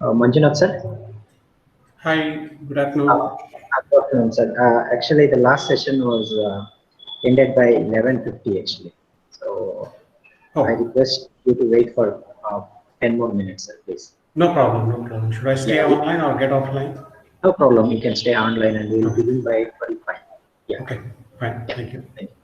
Manjunath sir. Hi, good Uh, afternoon. Good afternoon, sir. Actually, the last session was ended by 11:50 actually. So I Oh, request you to wait for 10 more minutes, sir, please. no problem, no problem. Should I Yeah, stay online or get offline? no problem. You can stay online and we will Okay, begin by 45. Yeah, okay, fine. yeah. Thank you. Thank you.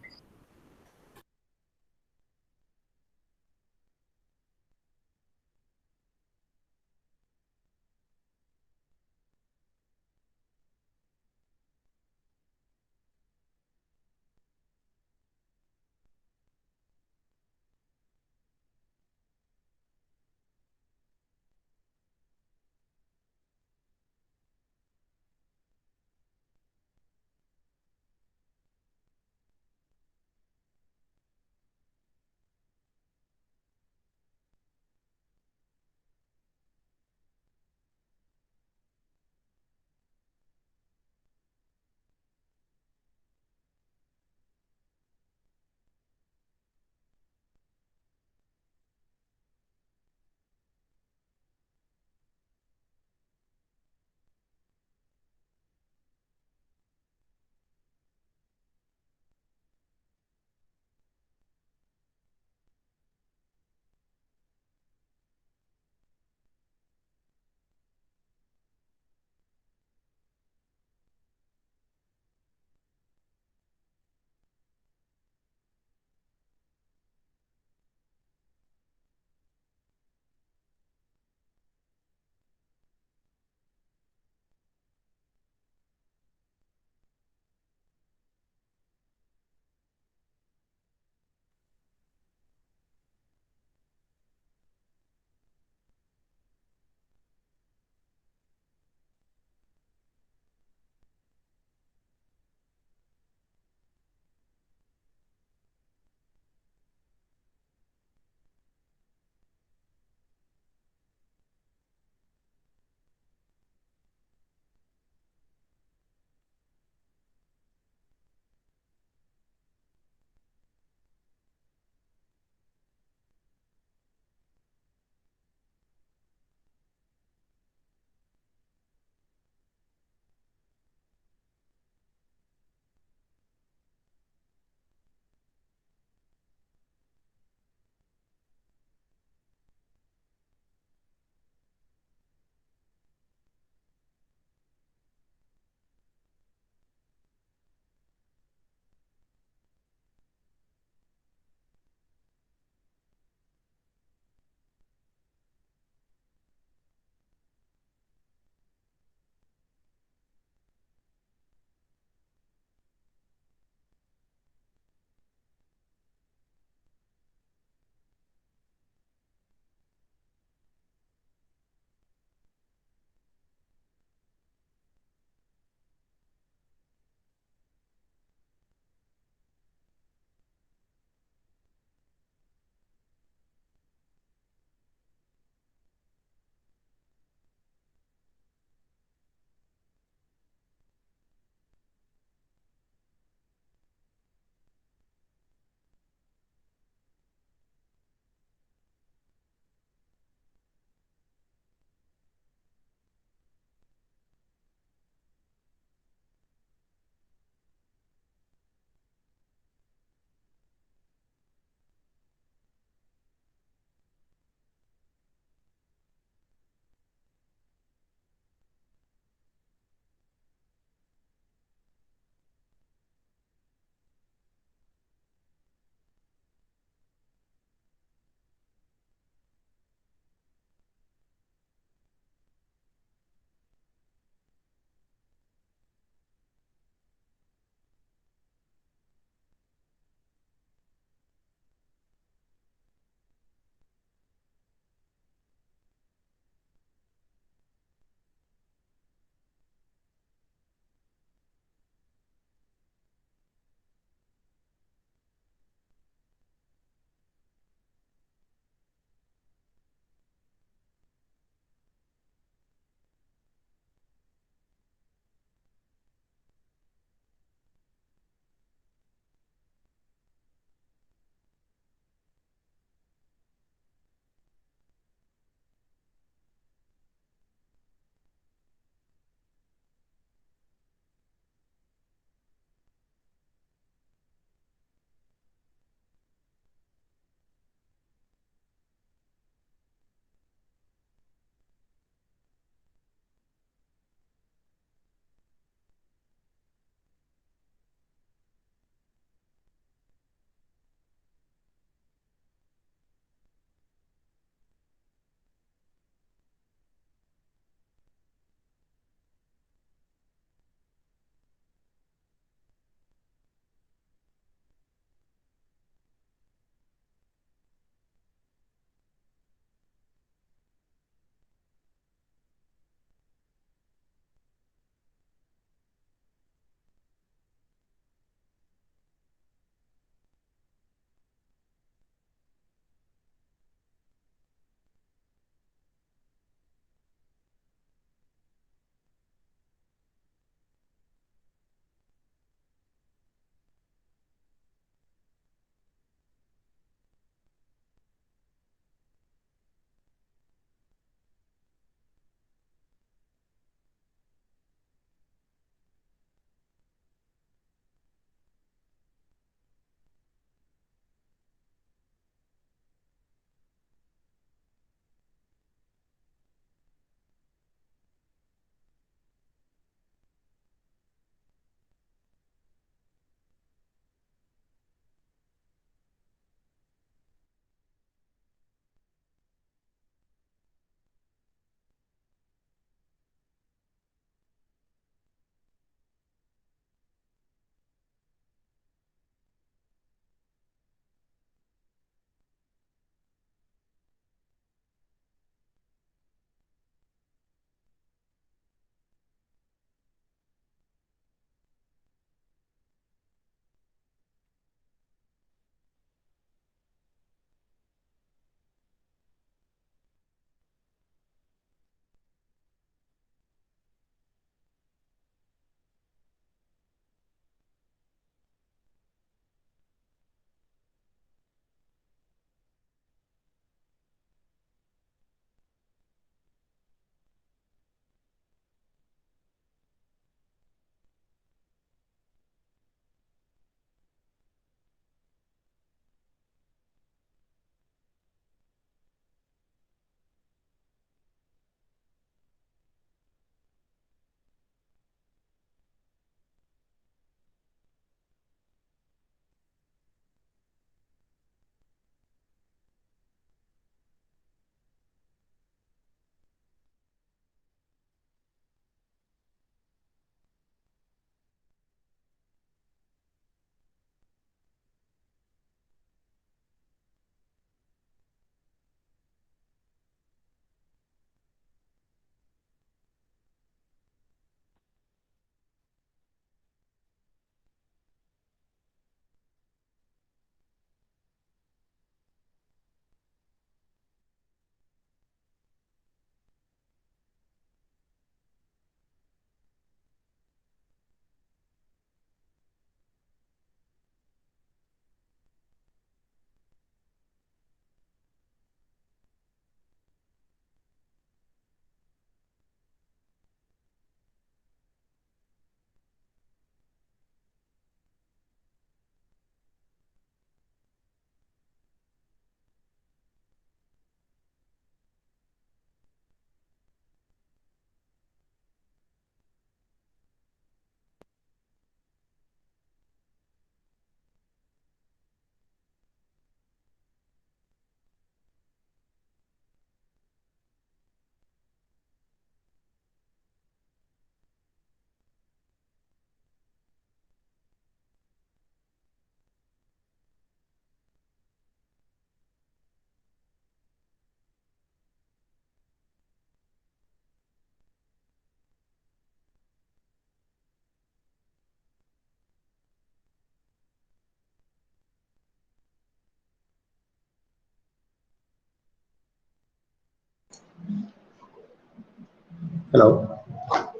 Hello,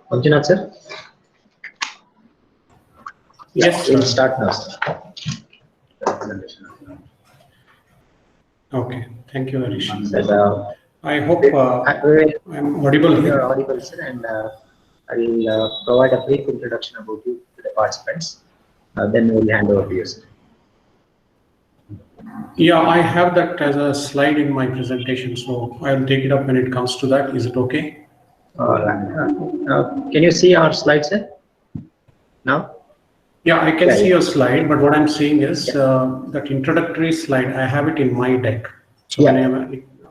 Manjunath sir. Yes, We'll sir. start now, sir. Okay. Thank you, Harish. Sir, I hope we will I'm audible you're here. audible, sir, and I will provide a brief introduction about you to the participants. Then we'll hand over to you, sir. Yeah, I have that as a slide in my presentation, so I'll take it up when it comes to that. Is it okay? Can you see our slides, sir? Now? Yeah, I can Yeah, see yeah. your slide, but what I'm saying is Yeah. that introductory slide, I have it in my deck. So Yeah. whenever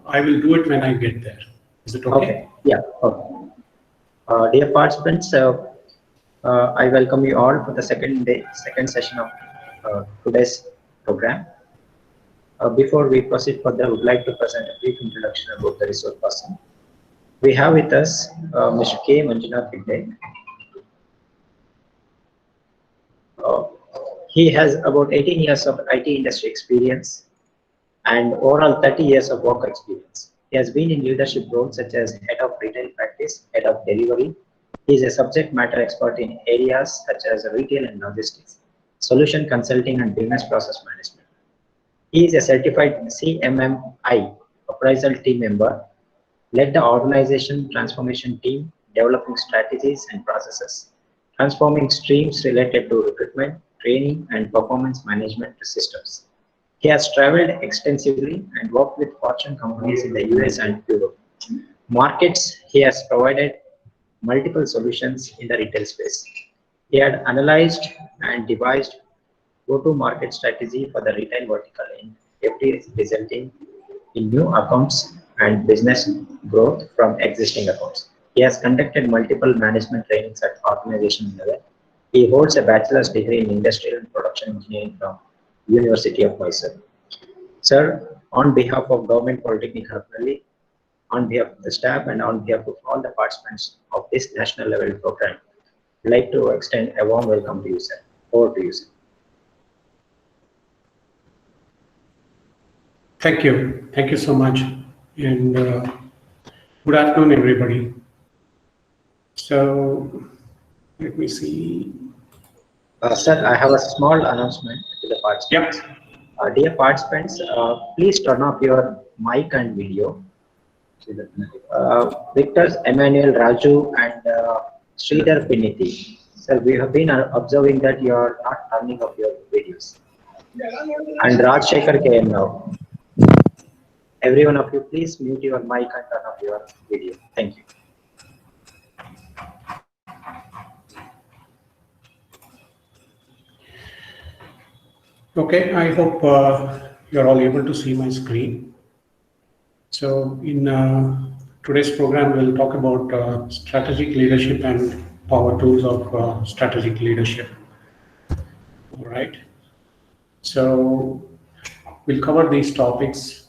I will do it when I get there. Is it okay? Okay. Yeah. Okay. Dear participants, I welcome you all for the second session of today's program. Before we proceed further, I would like to present a brief introduction about the resource person. We have with us Mr. K. Manjunath Bigde. He has about 18 years of IT industry experience and overall 30 years of work experience. He has been in leadership roles such as head of retail practice, head of delivery. He is a subject matter expert in areas such as retail and logistics, solution consulting and business process management. He is a certified CMMI appraisal team member, led the organization transformation team, developing strategies and processes, transforming streams related to recruitment, training, and performance management systems. He has traveled extensively and worked with Fortune companies in the US and Europe. Markets, he has provided multiple solutions in the retail space. He had analyzed and devised go-to-market strategy for the retail vertical in FD, resulting in new accounts and business growth from existing accounts. He has conducted multiple management trainings at organization level. He holds a bachelor's degree in industrial and production engineering from University of Mysore. Sir, on behalf of Government Polytechnic Harpalli, on behalf of the staff and on behalf of all the participants of this national level program, I'd like to extend a warm welcome to you, sir. Over to you, sir. Thank you. Thank you so much. And good afternoon, everybody. So let me see. Sir, I have a small announcement to the participants. Yep. Dear participants, please turn off your mic and video. Victor, Emmanuel, Raju, and Sridhar Piniti. Sir, we have been observing that you are not turning off your videos. And Rajshekhar KM now. Every one of you, please mute your mic and turn off your video. Thank you. Okay, I hope you're all able to see my screen. So in today's program, we'll talk about strategic leadership and power tools of strategic leadership. All right. So we'll cover these topics.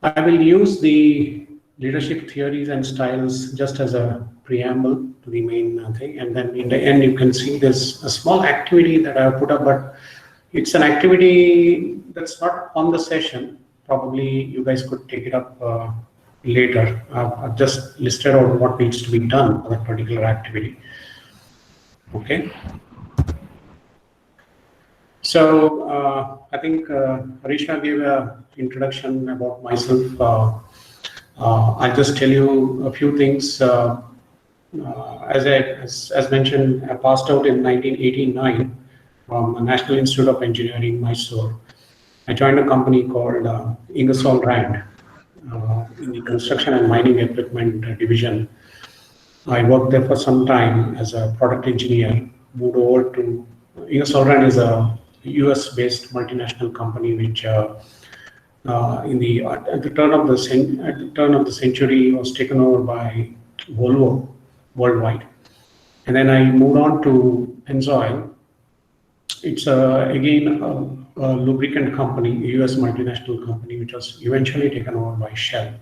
I will use the leadership theories and styles just as a preamble to the main thing. And then in the end, you can see there's a small activity that I've put up, but it's an activity that's not on the session. Probably you guys could take it up later. I've just listed out what needs to be done for that particular activity. Okay. So I think Harisha gave an introduction about myself. I'll just tell you a few things. As mentioned, I passed out in 1989 from the National Institute of Engineering, Mysore. I joined a company called Ingersoll Rand in the construction and mining equipment division. I worked there for some time as a product engineer. Moved over to Ingersoll Rand is a US-based multinational company which at the turn of the century was taken over by Volvo worldwide. And then I moved on to Pennzoil. It's again a lubricant company, a US multinational company, which was eventually taken over by Shell.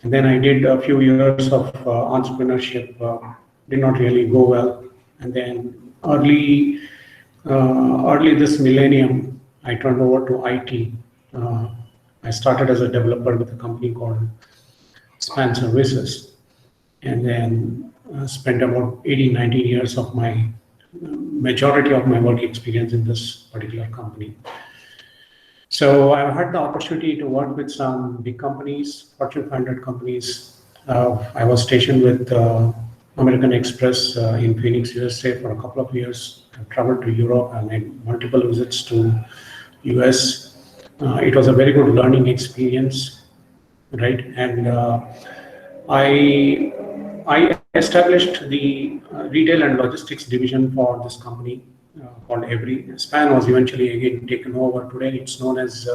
And then I did a few years of entrepreneurship, did not really go well. And then early this millennium, I turned over to IT. I started as a developer with a company called Span Services. and then spent about 18, 19 years of my majority of my work experience in this particular company. So I've had the opportunity to work with some big companies, Fortune 500 companies. I was stationed with American Express in Phoenix, USA for a couple of years. I traveled to Europe and made multiple visits to US. It was a very good learning experience, right? And I established the retail and logistics division for this company called Every. Span was eventually again taken over. Today it's known as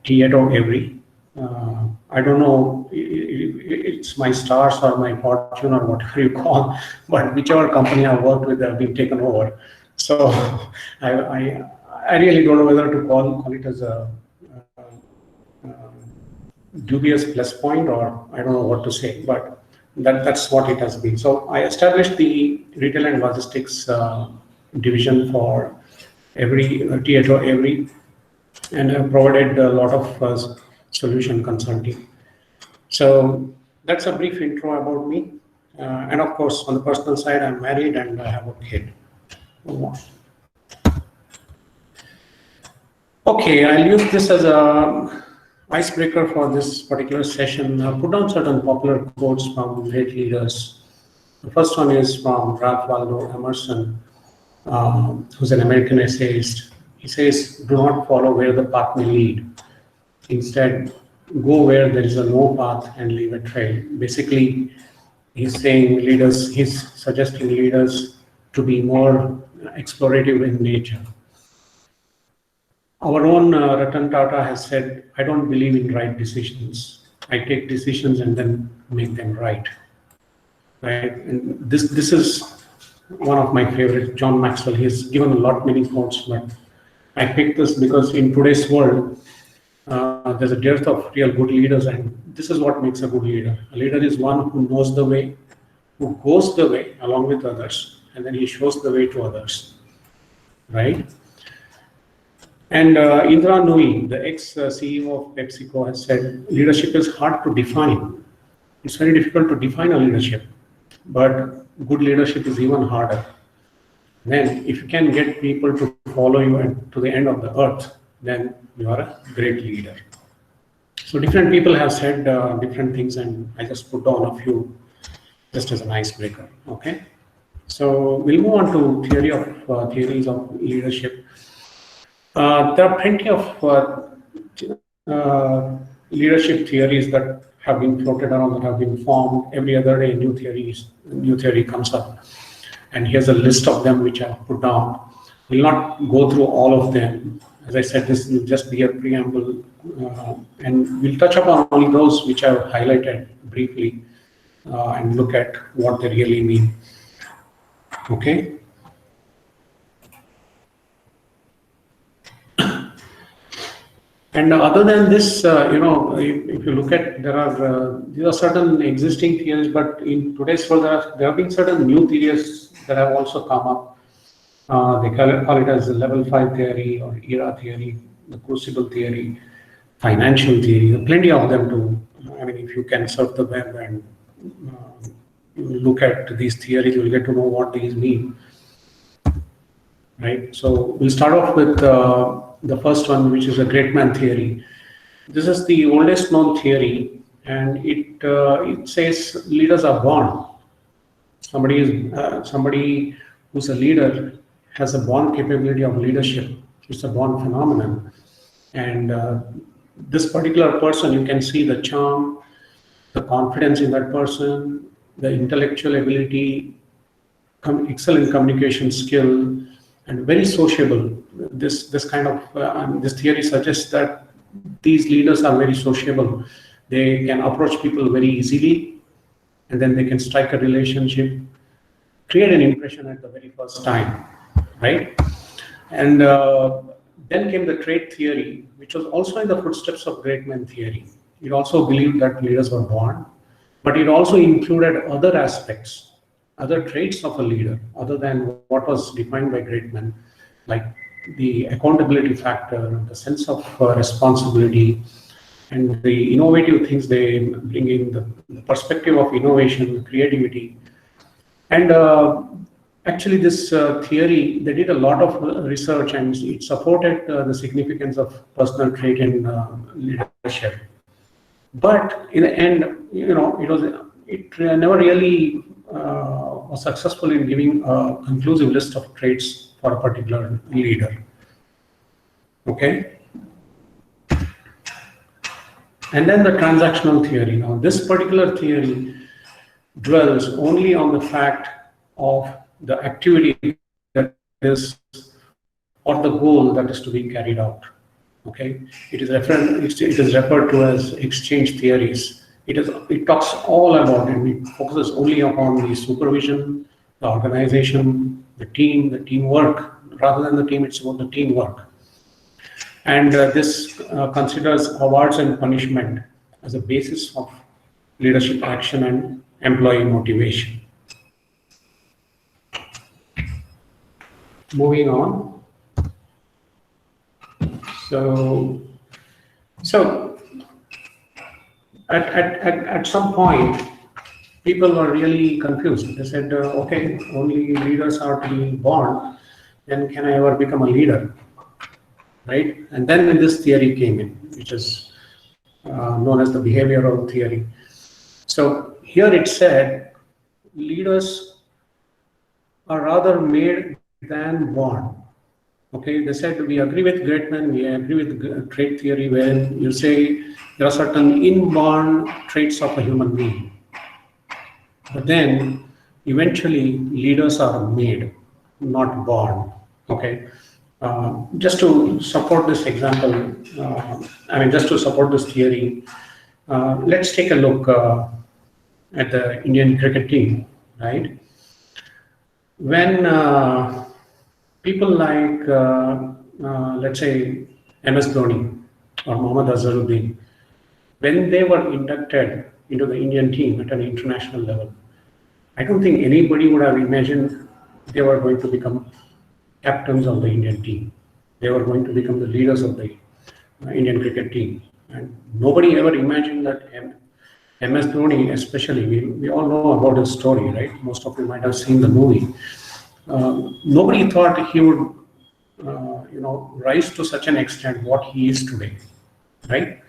Tieto Every. I don't know, it's my stars or my fortune or whatever you call, but whichever company I've worked with have been taken over. So I really don't know whether to call it as a dubious plus point, or I don't know what to say, but that's what it has been. So I established the retail and logistics division for Every, Tieto Every, and I provided a lot of solution consulting. So that's a brief intro about me. And of course, on the personal side, I'm married and I have a kid. Okay, I'll use this as a icebreaker for this particular session. I'll put down certain popular quotes from great leaders. The first one is from Ralph Waldo Emerson, who's an American essayist. He says, "Do not follow where the path may lead. Instead, go where there is a no path and leave a trail." Basically, he's suggesting leaders to be more explorative in nature. Our own Ratan Tata has said, "I don't believe in right decisions. I take decisions and then make them right." Right? And this is one of my favorite, John Maxwell. He's given many quotes, but I picked this because in today's world, there's a dearth of real good leaders, and this is what makes a good leader. A leader is one who knows the way, who goes the way along with others, and then he shows the way to others, right? And Indra Nooyi, the ex-CEO of PepsiCo, has said, leadership is hard to define. It's very difficult to define a leadership, but good leadership is even harder. Then if you can get people to follow you to the end of the earth, then you are a great leader. So different people have said different things, and I just put down a few just as an icebreaker. Okay, so we'll move on to theories of leadership. There are plenty of leadership theories that have been floated around, that have been formed. Every other day, new theory comes up, and here's a list of them which I've put down. We'll not go through all of them. As I said, this will just be a preamble, and we'll touch upon only those which I've highlighted briefly and look at what they really mean. Okay. And other than this, if you look at, there are certain existing theories, but in today's world, there have been certain new theories that have also come up. They call it as the level 5 theory or era theory, the crucible theory, financial theory. There are plenty of them too. I mean, if you can surf the web and look at these theories, you'll get to know what these mean. Right. So we'll start off with the first one, which is a great man theory. This is the oldest known theory, and it says leaders are born. Somebody who's a leader has a born capability of leadership. It's a born phenomenon, and this particular person, you can see the charm, the confidence in that person, the intellectual ability, excellent communication skill, and very sociable. This kind of this theory suggests that these leaders are very sociable. They can approach people very easily, and then they can strike a relationship, create an impression at the very first time, right? And then came the trait theory, which was also in the footsteps of great man theory. It also believed that leaders were born, but it also included other aspects, other traits of a leader, other than what was defined by great men, like the accountability factor, the sense of responsibility, and the innovative things they bring in, the perspective of innovation, creativity. And actually this theory, they did a lot of research, and it supported the significance of personal trait in leadership. But in the end, it never really was successful in giving a conclusive list of traits for a particular leader. Okay. And then the transactional theory. Now, this particular theory dwells only on the fact of the activity that is, or the goal that is to be carried out. Okay, it is referred to as exchange theories. It talks all about it. It focuses only upon the supervision, the organization, the teamwork. Rather than the team, it's about the teamwork. And this considers awards and punishment as a basis of leadership action and employee motivation. Moving on. So at some point, people were really confused. They said, okay, only leaders are to be born, then can I ever become a leader? Right? And then this theory came in, which is known as the behavioral theory. So here it said, leaders are rather made than born. Okay, they said we agree with Greatman, we agree with trait theory, where you say there are certain inborn traits of a human being. But then eventually leaders are made, not born. Okay. Just to support this example, just to support this theory, let's take a look at the Indian cricket team, right? When people like, let's say, MS Dhoni or Mohammad Azharuddin, when they were inducted into the Indian team at an international level, I don't think anybody would have imagined they were going to become captains of the Indian team. They were going to become the leaders of the Indian cricket team. And nobody ever imagined that MS Dhoni, especially, we all know about his story, right? Most of you might have seen the movie. Nobody thought he would, rise to such an extent what he is today, right?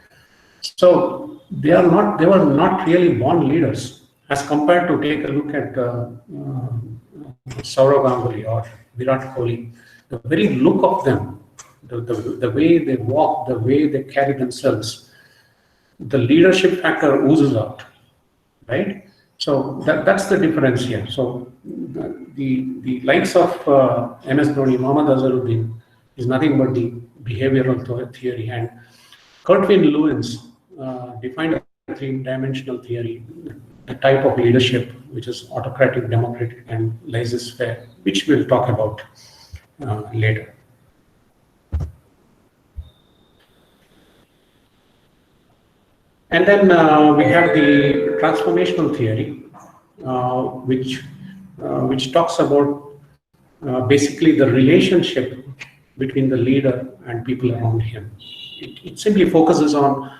So they were not really born leaders, as compared to, take a look at Sourav Ganguly or Virat Kohli. The very look of them, the way they walk, the way they carry themselves, the leadership factor oozes out, right? So that's the difference here. So the likes of MS Dhoni, Mohammad Azharuddin is nothing but the behavioral theory. And Kurtwin Lewins defined a three-dimensional theory, the type of leadership which is autocratic, democratic, and laissez-faire, which we'll talk about later. And then we have the transformational theory, which talks about basically the relationship between the leader and people around him. It simply focuses on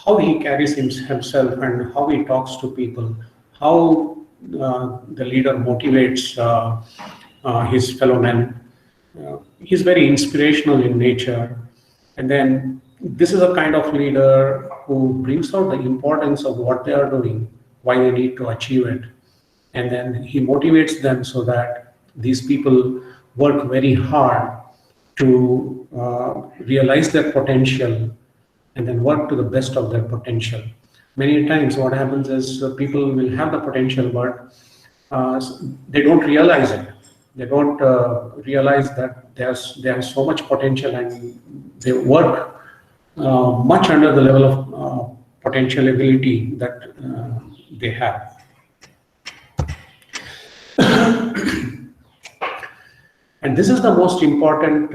how he carries himself and how he talks to people, how the leader motivates his fellow men. He's very inspirational in nature. And then this is a kind of leader who brings out the importance of what they are doing, why they need to achieve it. And then he motivates them so that these people work very hard to realize their potential and then work to the best of their potential. Many times what happens is people will have the potential, but they don't realize it. They don't realize that there's so much potential, and they work much under the level of potential ability that they have. And this is the most important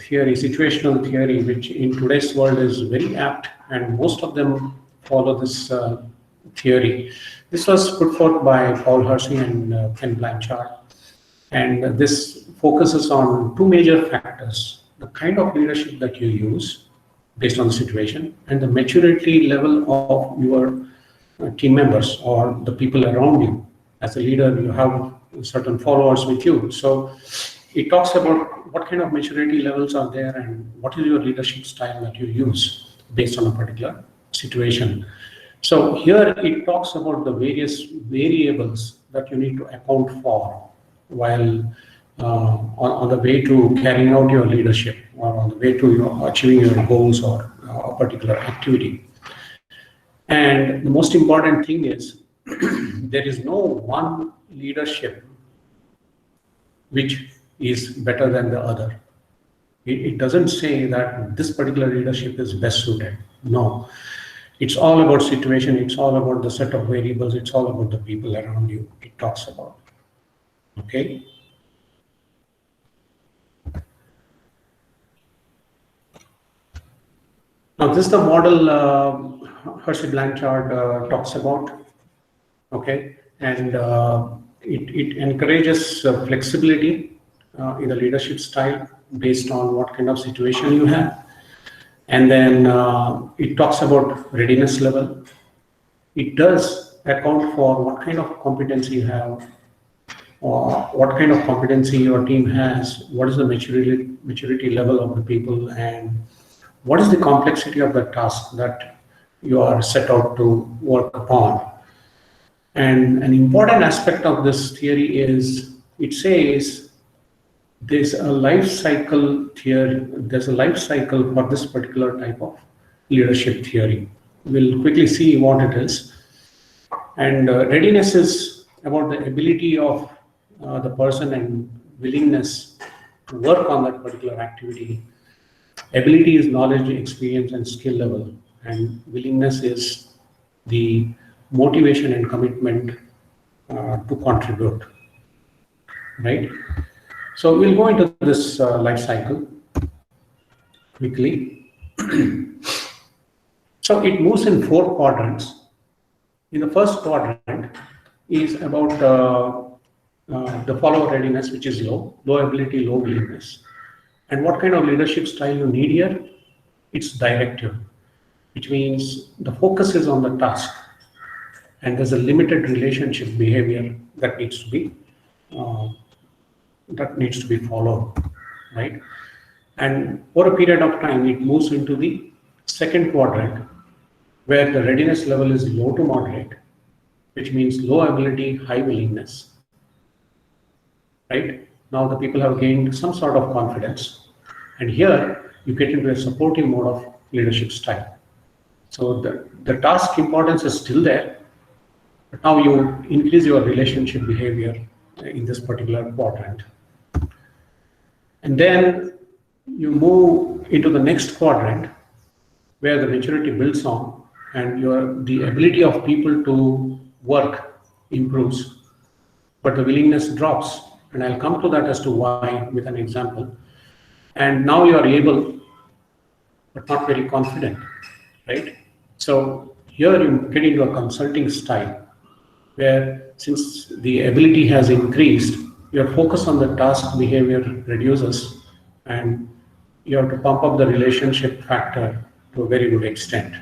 theory, situational theory, which in today's world is very apt, and most of them follow this theory. This was put forth by Paul Hersey and Ken Blanchard. And this focuses on two major factors: the kind of leadership that you use based on the situation, and the maturity level of your team members or the people around you. As a leader, you have certain followers with you. So it talks about what kind of maturity levels are there and what is your leadership style that you use based on a particular situation. So here it talks about the various variables that you need to account for while on the way to carrying out your leadership or on the way to achieving your goals or a particular activity. And the most important thing is there is no one leadership which is better than the other. It doesn't say that this particular leadership is best suited. No, it's all about situation. It's all about the set of variables. It's all about the people around you. It talks about. Okay. Now, this is the model Hersey Blanchard talks about. Okay, and it encourages flexibility in the leadership style based on what kind of situation you have. And then it talks about readiness level. It does account for what kind of competency you have, or what kind of competency your team has, what is the maturity level of the people, and what is the complexity of the task that you are set out to work upon. And an important aspect of this theory is it says there's a life cycle theory, there's a life cycle for this particular type of leadership theory. We'll quickly see what it is. And readiness is about the ability of the person and willingness to work on that particular activity. Ability is knowledge, experience, and skill level. And willingness is the motivation and commitment to contribute, right? So we'll go into this life cycle quickly. So it moves in 4 quadrants. In the first quadrant is about the follower readiness, which is low ability, low willingness. And what kind of leadership style you need here? It's directive, which means the focus is on the task. And there's a limited relationship behavior that needs to be followed, right? And for a period of time, it moves into the second quadrant, where the readiness level is low to moderate, which means low ability, high willingness, right? Now the people have gained some sort of confidence, and here you get into a supportive mode of leadership style. So the task importance is still there, but now you increase your relationship behavior in this particular quadrant. And then you move into the next quadrant, where the maturity builds on and the ability of people to work improves, but the willingness drops. And I'll come to that as to why with an example. And now you are able, but not very confident, right? So here you get into a consulting style, where since the ability has increased, your focus on the task behavior reduces, and you have to pump up the relationship factor to a very good extent.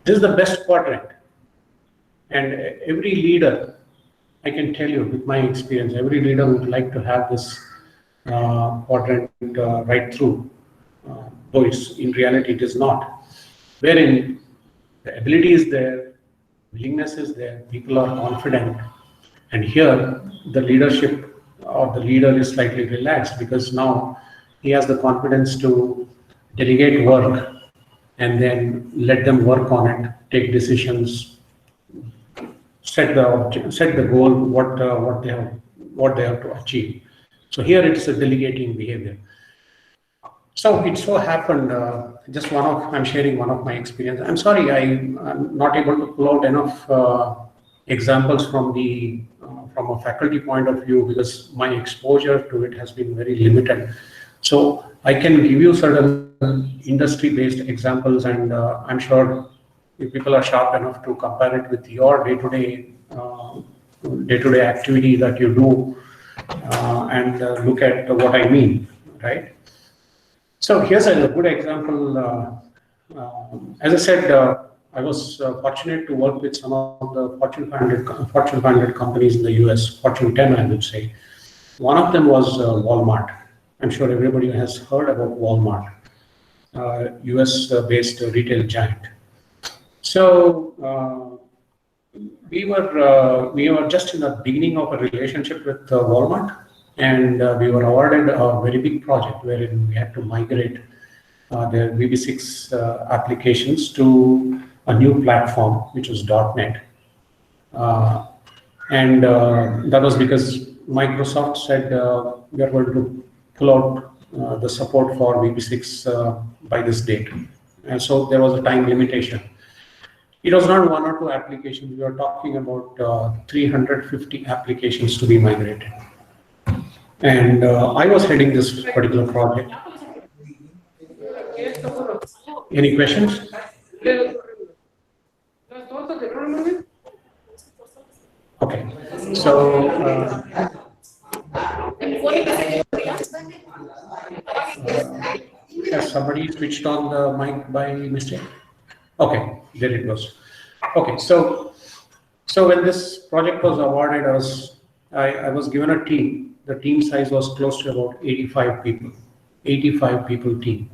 This is the best quadrant. And every leader, I can tell you with my experience, every leader would like to have this quadrant right through, though in reality it is not. Wherein the ability is there, willingness is there, people are confident, and here the leadership or the leader is slightly relaxed because now he has the confidence to delegate work and then let them work on it, take decisions, set the goal, what they have to achieve. So here it's a delegating behavior. So it so happened, I'm sharing one of my experience. I'm sorry, I'm not able to pull out enough examples from a faculty point of view because my exposure to it has been very limited. So I can give you certain industry-based examples, and I'm sure if people are sharp enough to compare it with your day-to-day activity that you do and look at what I mean, right? So here's a good example. As I said, I was fortunate to work with some of the Fortune 500 companies in the US, Fortune 10, I would say. One of them was Walmart. I'm sure everybody has heard about Walmart, US-based retail giant. So we were just in the beginning of a relationship with Walmart, and we were awarded a very big project wherein we had to migrate their VB6 applications to a new platform, which was .NET. And that was because Microsoft said we are going to pull out the support for VB6 by this date. And so there was a time limitation. It was not one or two applications. We were talking about 350 applications to be migrated. And I was heading this particular project. Any questions? Okay. So has somebody switched on the mic by mistake? Okay, there it goes. Okay, so when this project was awarded, I was given a team. The team size was close to about 85 people, 85 people team.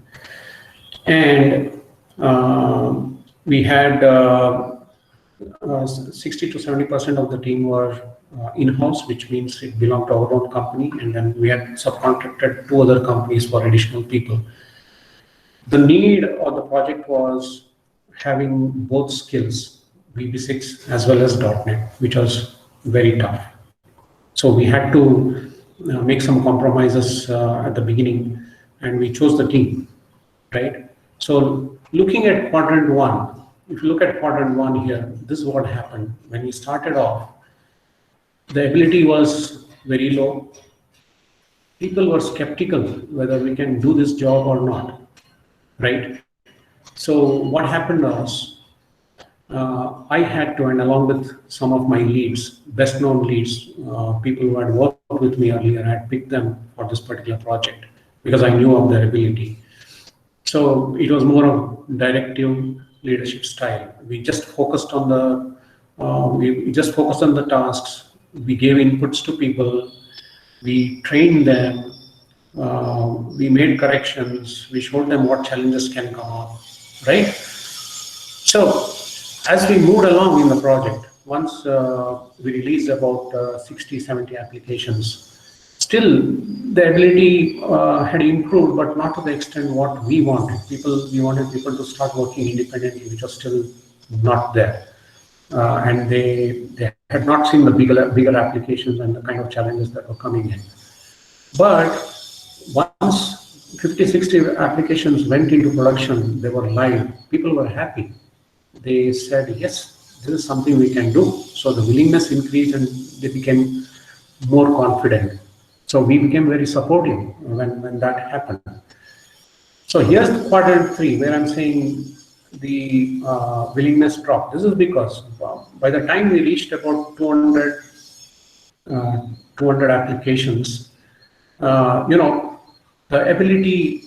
And we had 60 to 70% of the team were in-house, which means it belonged to our own company. And then we had subcontracted 2 other companies for additional people. The need of the project was having both skills, VB6 as well as .NET, which was very tough. So we had to make some compromises at the beginning, and we chose the team, right? So looking at quadrant 1, if you look at quadrant 1 here, this is what happened. When we started off, the ability was very low. People were skeptical whether we can do this job or not, right? So what happened was, I had to, and along with some of my leads, best known leads, people who had worked with me earlier, I had picked them for this particular project because I knew of their ability. So it was more of directive leadership style. We just focused on the tasks. We gave inputs to people. We trained them. We made corrections. We showed them what challenges can come up, right? So as we moved along in the project, once we released about 60, 70 applications, still the ability had improved, but not to the extent what we wanted. We wanted people to start working independently, which was still not there. And they had not seen the bigger applications and the kind of challenges that were coming in. But once 50, 60 applications went into production, they were live, people were happy. They said, yes, this is something we can do. So the willingness increased and they became more confident. So we became very supportive when that happened. So here's the quadrant 3, where I'm saying the willingness dropped. This is because by the time we reached about 200 applications, the ability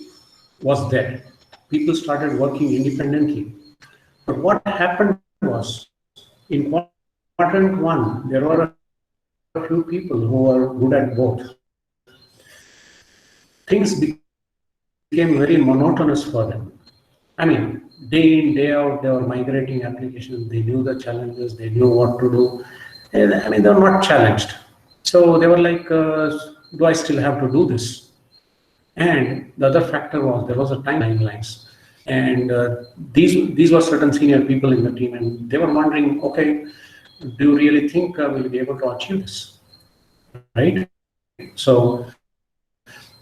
was there. People started working independently. But what happened was, in quadrant 1, there were a few people who were good at both. Things became very monotonous for them. I mean, day in, day out, they were migrating applications. They knew the challenges. They knew what to do. And, I mean, they were not challenged. So they were like, do I still have to do this? And the other factor was there was a timelines. And these were certain senior people in the team, and they were wondering, okay, do you really think we'll be able to achieve this, right? So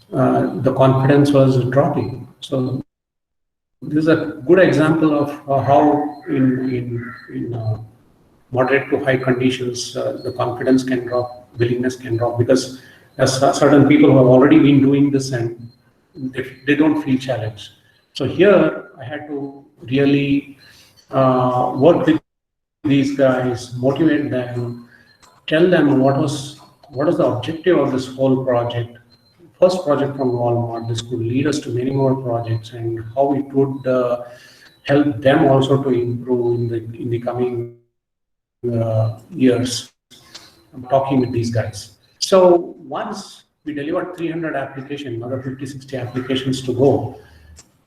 the confidence was dropping. So this is a good example of how in moderate to high conditions, the confidence can drop, willingness can drop, because as certain people who have already been doing this and they don't feel challenged. So here I had to really work with these guys, motivate them, tell them what is the objective of this whole project. first project from Walmart. This could lead us to many more projects, and how it would help them also to improve in the coming years. I'm talking with these guys. So once we delivered 300 applications, another 50, 60 applications to go,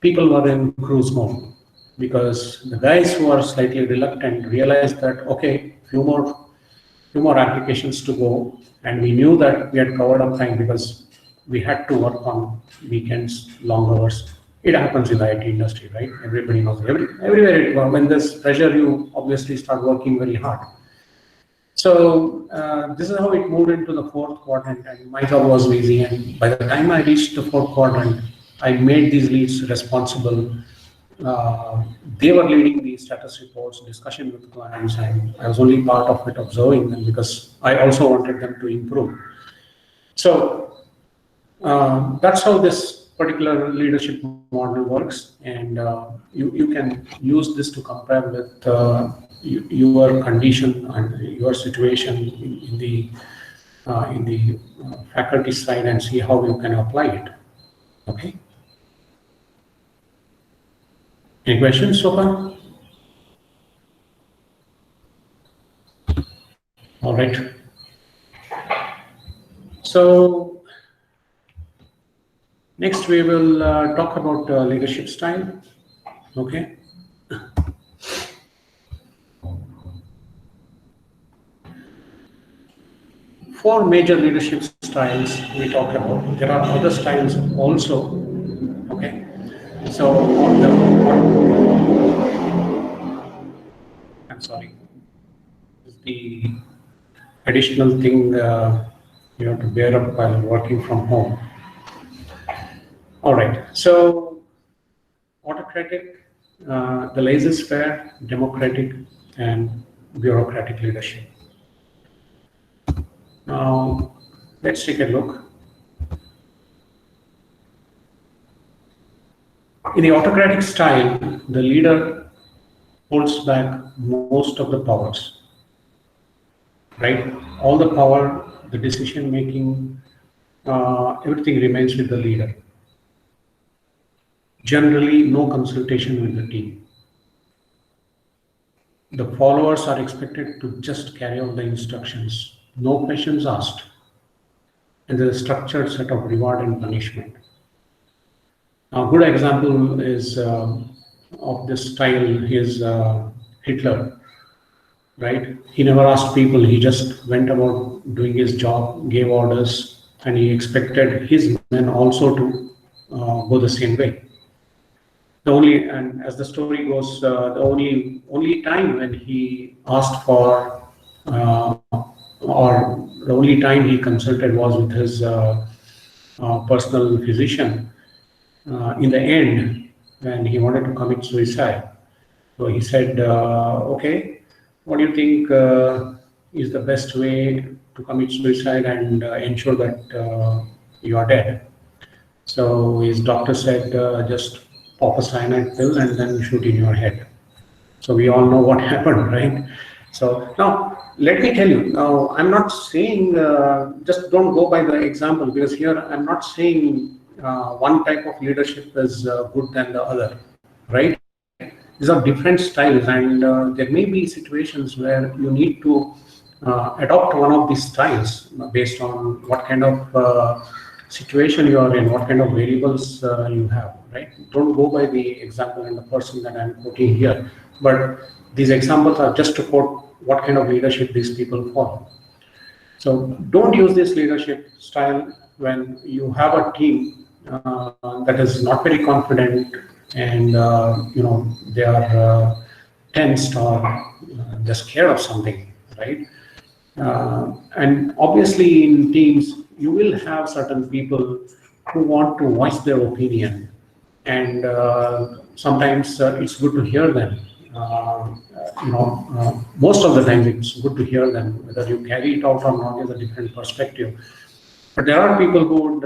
people were in cruise mode, because the guys who are slightly reluctant realized that, okay, few more applications to go, and we knew that we had covered up time because we had to work on weekends, long hours. It happens in the IT industry, right? Everybody knows. Everywhere when there's pressure, you obviously start working very hard. So this is how it moved into the fourth quadrant, and my job was easy. And by the time I reached the fourth quadrant, I made these leads responsible. They were leading the status reports, discussion with clients, and I was only part of it, observing them, because I also wanted them to improve. So that's how this particular leadership model works, and you can use this to compare with your condition and your situation in the faculty side, and see how you can apply it. Okay. Any questions so far? All right. So next we will talk about leadership style. Okay. Four major leadership styles we talked about. There are other styles also. Okay. So on the, I'm sorry, the additional thing you have to bear up while working from home. All right. So autocratic, the laissez-faire, democratic, and bureaucratic leadership. Now, let's take a look. In the autocratic style, the leader holds back most of the powers, right? All the power, the decision making, everything remains with the leader. Generally, no consultation with the team. The followers are expected to just carry out the instructions, no questions asked, and there's a structured set of reward and punishment. A good example is of this style is Hitler, right? He never asked people, he just went about doing his job, gave orders, and he expected his men also to go the same way. And as the story goes, the only time when he asked for, or the only time he consulted was with his personal physician. In the end, when he wanted to commit suicide, so he said, okay, what do you think is the best way to commit suicide and ensure that you are dead? So his doctor said, just pop a cyanide pill and then shoot in your head. So we all know what happened, right? So now, let me tell you, now I'm not saying, just don't go by the example, because here I'm not saying one type of leadership is good than the other, right? These are different styles, and there may be situations where you need to adopt one of these styles based on what kind of situation you are in, what kind of variables you have, right? Don't go by the example and the person that I'm quoting here, but these examples are just to quote what kind of leadership these people follow. So don't use this leadership style when you have a team that is not very confident, and they are tensed, or they're scared of something, right? And obviously in teams you will have certain people who want to voice their opinion, and sometimes it's good to hear them. Most of the time it's good to hear them. Whether you carry it out or not is a different perspective. But there are people who would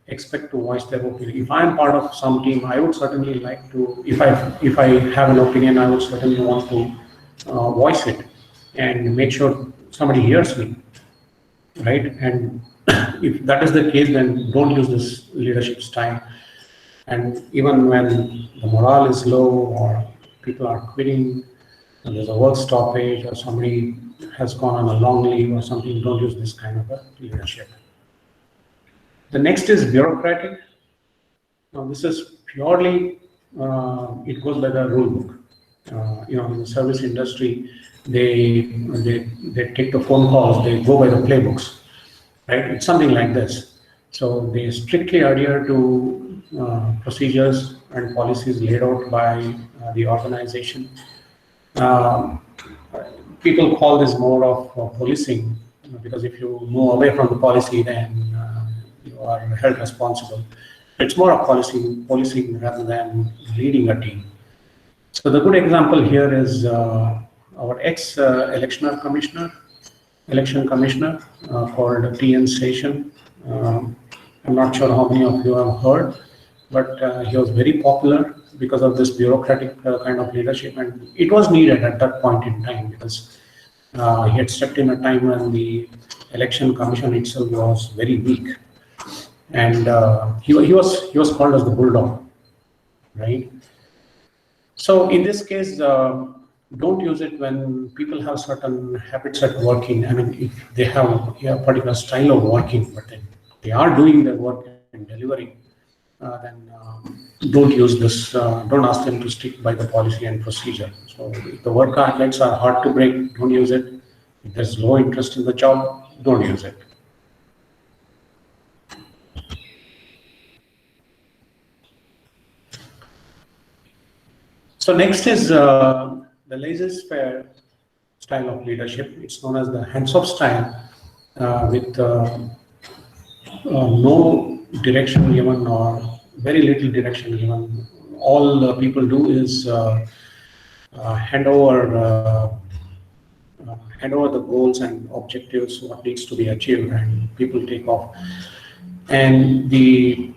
expect to voice their opinion. If I'm part of some team, I would certainly like to, if I have an opinion, I would certainly want to voice it and make sure somebody hears me, right? And if that is the case, then don't use this leadership style. And even when the morale is low or people are quitting, and there's a work stoppage or somebody has gone on a long leave or something, don't use this kind of a leadership. The next is bureaucratic. Now this is purely, it goes by the rule book. In the service industry, they take the phone calls, they go by the playbooks, right? It's something like this. So they strictly adhere to procedures and policies laid out by the organization. People call this more of policing, because if you move away from the policy, then you are held responsible. It's more of policing rather than leading a team. So the good example here is our ex-election commissioner called T.N. Seshan. I'm not sure how many of you have heard, but he was very popular because of this bureaucratic kind of leadership, and it was needed at that point in time because he had stepped in a time when the election commission itself was very weak, and he was called as the bulldog, right? So in this case, don't use it when people have certain habits at working. I mean, if they have a particular style of working, but then they are doing their work and delivering, then don't use this. Don't ask them to stick by the policy and procedure. So if the work guidelines are hard to break, don't use it. If there's low interest in the job, don't use it. So next is the laissez-faire style of leadership. It's known as the hands-off style, with no direction given or very little direction given. All people do is hand over the goals and objectives, what needs to be achieved, and people take off. And the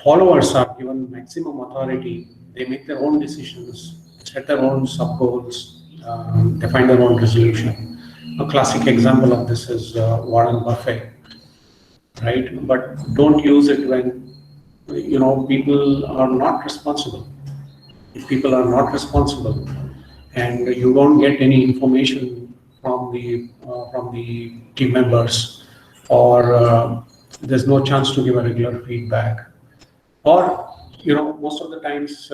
followers are given maximum authority. They make their own decisions, set their own sub-goals, define their own resolution. A classic example of this is Warren Buffett, right? But don't use it when people are not responsible. If people are not responsible and you don't get any information from the team members, or there's no chance to give a regular feedback, or most of the times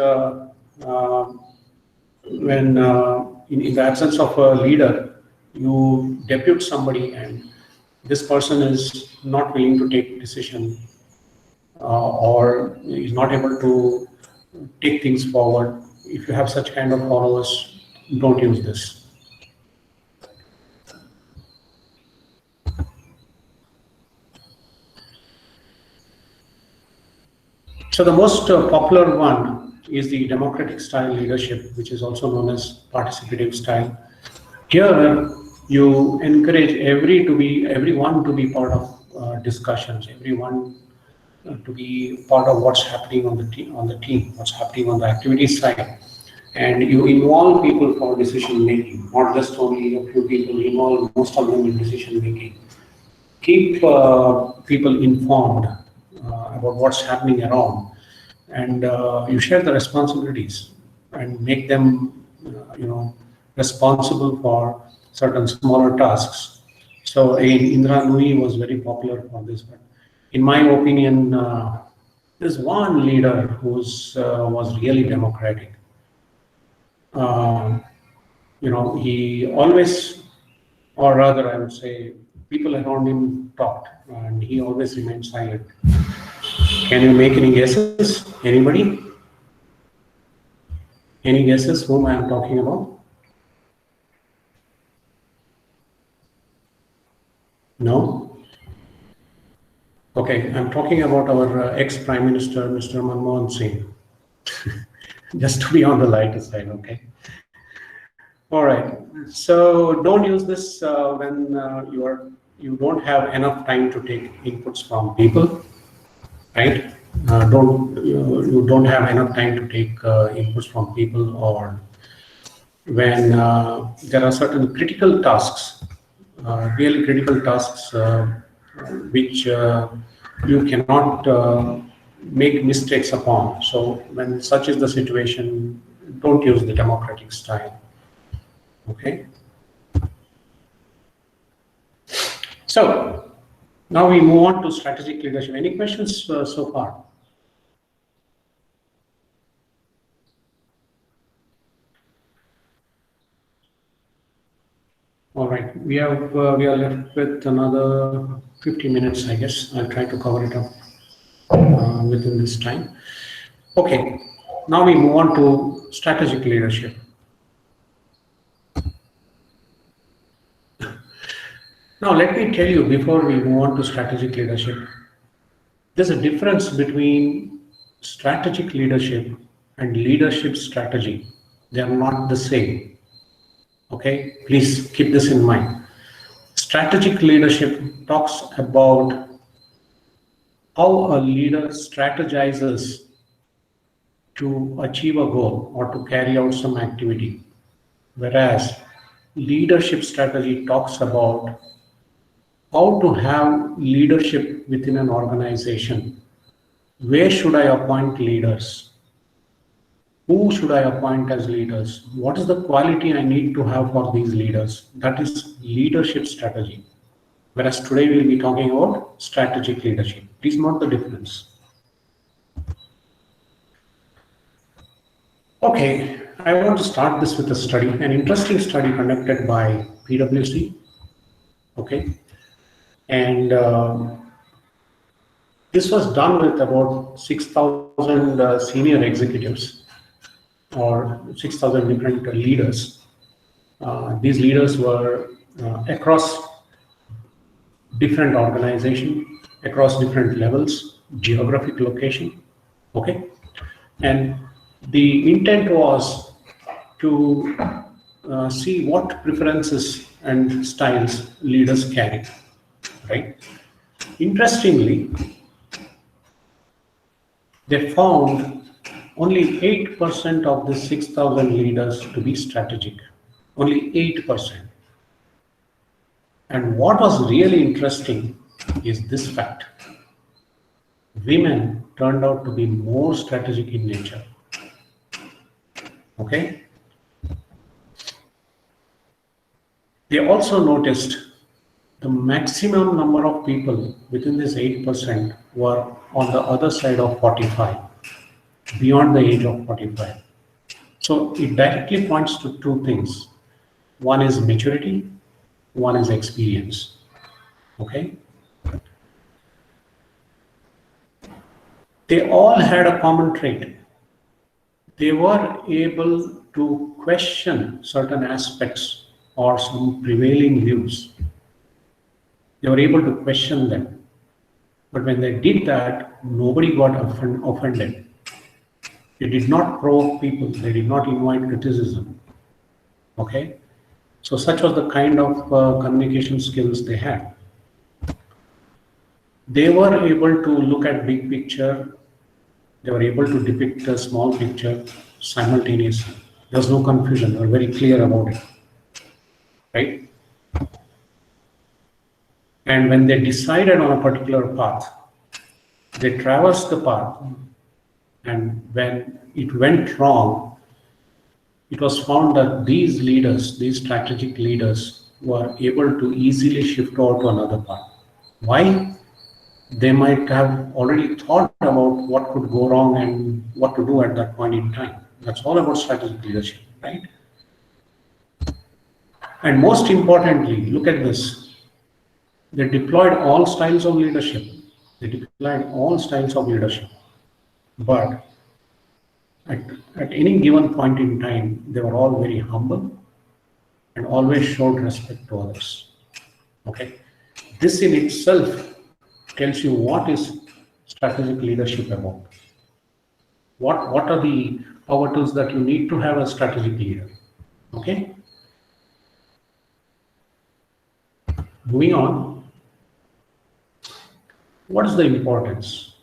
when in the absence of a leader, you depute somebody and this person is not willing to take decision or is not able to take things forward. If you have such kind of followers, don't use this. So the most popular one is the democratic style leadership, which is also known as participative style. Here, you encourage everyone to be part of discussions, everyone to be part of what's happening on the team, what's happening on the activity side, and you involve people for decision making, not just only a few people. Involve most of them in decision making. Keep people informed about what's happening around, and you share the responsibilities and make them responsible for certain smaller tasks. So Indra Nooyi was very popular for this, but in my opinion, there's one leader who was really democratic. He always, or rather I would say, people around him talked and he always remained silent. Can you make any guesses? Anybody? Any guesses whom I am talking about? No? Okay, I'm talking about our ex-Prime Minister, Mr. Manmohan Singh. Just to be on the lighter side, okay? All right, so don't use this when you don't have enough time to take inputs from people, right? You don't have enough time to take inputs from people, or when there are certain critical tasks really critical tasks which you cannot make mistakes upon. So when such is the situation, don't use the democratic style. Okay. So now we move on to strategic leadership. Any questions so far? All right, we are left with another 50 minutes, I guess. I'll try to cover it up within this time. Okay, now we move on to strategic leadership. Now let me tell you before we move on to strategic leadership, there's a difference between strategic leadership and leadership strategy. They are not the same. Okay, please keep this in mind. Strategic leadership talks about how a leader strategizes to achieve a goal or to carry out some activity, whereas leadership strategy talks about how to have leadership within an organization. Where should I appoint leaders? Who should I appoint as leaders? What is the quality I need to have for these leaders? That is leadership strategy. Whereas today we'll be talking about strategic leadership. Please note the difference. Okay, I want to start this with a study, an interesting study conducted by PwC. Okay, and this was done with about 6,000 senior executives or 6,000 different leaders. These leaders were across different organizations, across different levels, geographic location. Okay, and the intent was to see what preferences and styles leaders carry, right? Interestingly, they found only 8% of the 6,000 leaders to be strategic, only 8%. And what was really interesting is this fact. Women turned out to be more strategic in nature. Okay? They also noticed the maximum number of people within this 8% were on the other side of 45, beyond the age of 45. So it directly points to two things. One is maturity, one is experience. Okay? They all had a common trait. They were able to question certain aspects or some prevailing views. They were able to question them. But when they did that, nobody got offended. They did not provoke people. They did not invite criticism. Okay? So such was the kind of communication skills they had. They were able to look at big picture. They were able to depict a small picture simultaneously. There's no confusion. They were very clear about it. Right? And when they decided on a particular path, they traversed the path. And when it went wrong, it was found that these leaders, these strategic leaders, were able to easily shift over to another path. Why? They might have already thought about what could go wrong and what to do at that point in time. That's all about strategic leadership, right? And most importantly, look at this. They deployed all styles of leadership. They deployed all styles of leadership. But at any given point in time, they were all very humble and always showed respect to others. Okay? This in itself tells you what is strategic leadership about. What are the power tools that you need to have a strategic leader? Okay? Moving on. What is the importance?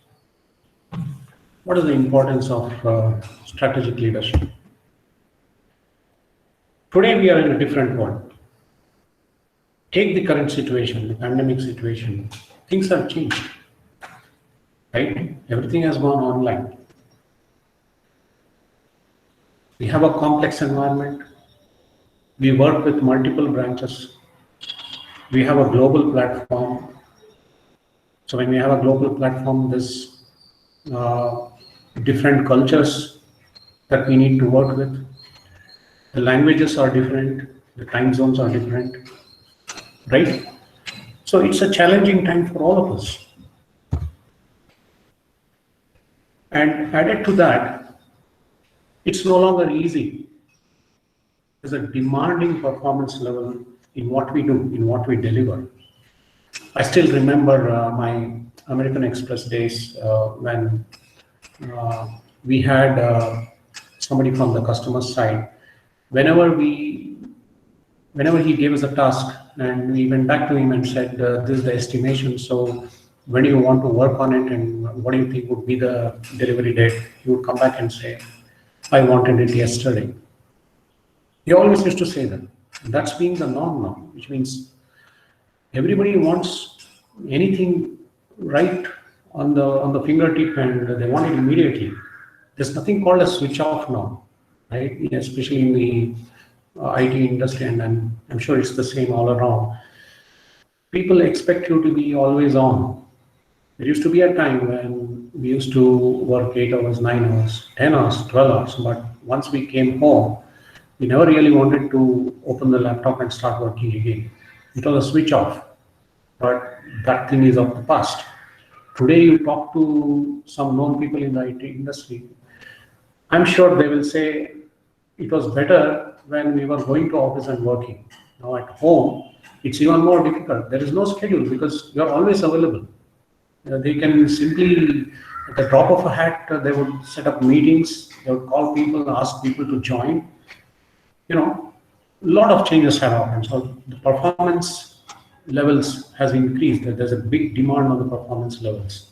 What is the importance of strategic leadership? Today we are in a different world. Take the current situation, the pandemic situation. Things have changed, right? Everything has gone online. We have a complex environment. We work with multiple branches. We have a global platform. So when we have a global platform, there's different cultures that we need to work with. The languages are different. The time zones are different, right? So it's a challenging time for all of us. And added to that, it's no longer easy. There's a demanding performance level in what we do, in what we deliver. I still remember my American Express days when we had somebody from the customer side. Whenever he gave us a task and we went back to him and said, this is the estimation, so when do you want to work on it and what do you think would be the delivery date? He would come back and say, I wanted it yesterday. He always used to say that. That's being the norm now, which means everybody wants anything right on the fingertip and they want it immediately. There's nothing called a switch off now, right? Especially in the IT industry, and I'm sure it's the same all around. People expect you to be always on. There used to be a time when we used to work 8 hours, 9 hours, 10 hours, 12 hours, but once we came home, we never really wanted to open the laptop and start working again. It was a switch off, but that thing is of the past. Today you talk to some known people in the IT industry, I'm sure they will say it was better when we were going to office and working. Now at home, it's even more difficult. There is no schedule because you are always available. They can simply, at the drop of a hat, they would set up meetings, they would call people, ask people to join. A lot of changes have happened. So the performance levels has increased. There's a big demand on the performance levels.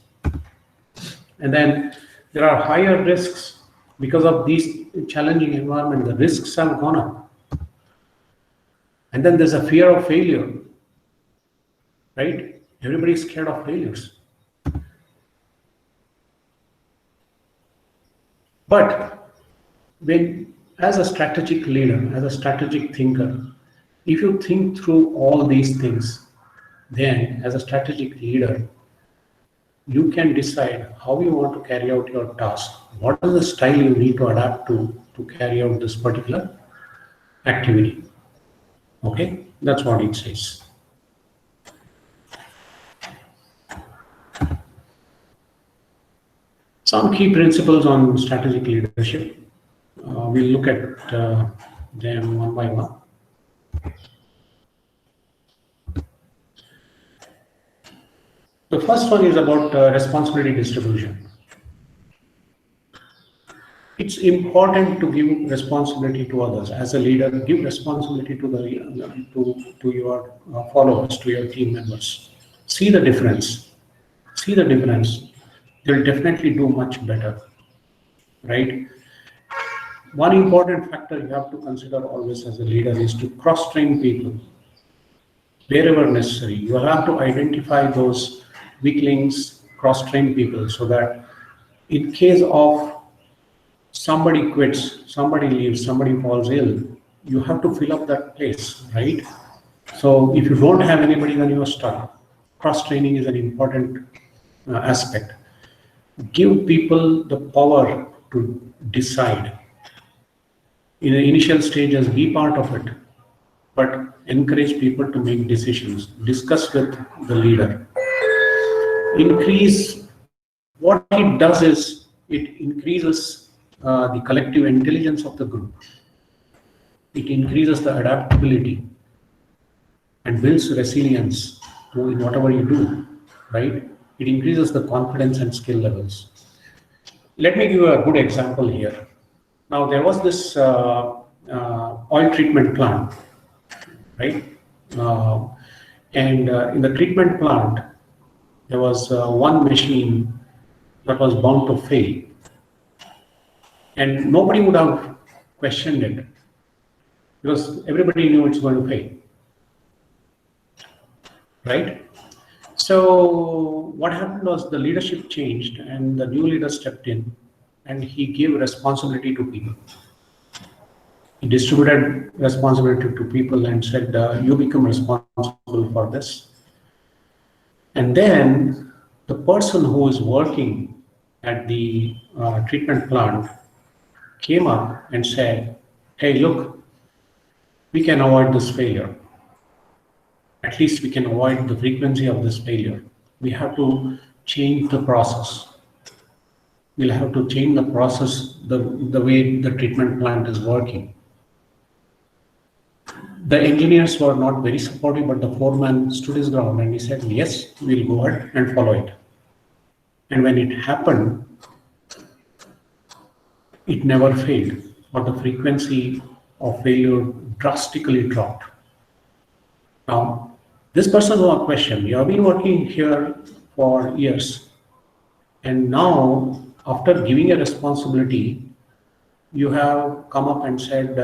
And then there are higher risks because of these challenging environment. The risks have gone up. And then there's a fear of failure, right? Everybody's scared of failures. But when, as a strategic leader, as a strategic thinker, if you think through all these things, then as a strategic leader, you can decide how you want to carry out your task. What is the style you need to adapt to carry out this particular activity? Okay, that's what it says. Some key principles on strategic leadership. We'll look at them one by one. The first one is about responsibility distribution. It's important to give responsibility to others. As a leader, give responsibility to your followers, to your team members. See the difference. See the difference. They'll definitely do much better, right? One important factor you have to consider always as a leader is to cross-train people wherever necessary. You have to identify those weaklings, cross-train people, so that in case of somebody quits, somebody leaves, somebody falls ill, you have to fill up that place, right? So if you don't have anybody, then you are stuck. Cross-training is an important aspect. Give people the power to decide. In the initial stages, be part of it, but encourage people to make decisions. Discuss with the leader. What it does is it increases the collective intelligence of the group. It increases the adaptability and builds resilience in whatever you do, right? It increases the confidence and skill levels. Let me give you a good example here. Now, there was this oil treatment plant, right? And in the treatment plant, there was one machine that was bound to fail. And nobody would have questioned it because everybody knew it's going to fail. right? So what happened was the leadership changed and the new leader stepped in and he gave responsibility to people. He distributed responsibility to people and said, you become responsible for this. And then the person who is working at the treatment plant came up and said, hey, look, we can avoid this failure. At least we can avoid the frequency of this failure. We have to change the process. We'll have to change the process, the way the treatment plant is working. The engineers were not very supportive, but the foreman stood his ground and he said, yes, we'll go ahead and follow it. And when it happened, it never failed, or the frequency of failure drastically dropped. Now, this person was a question. You have been working here for years, and now, after giving a responsibility, you have come up and said,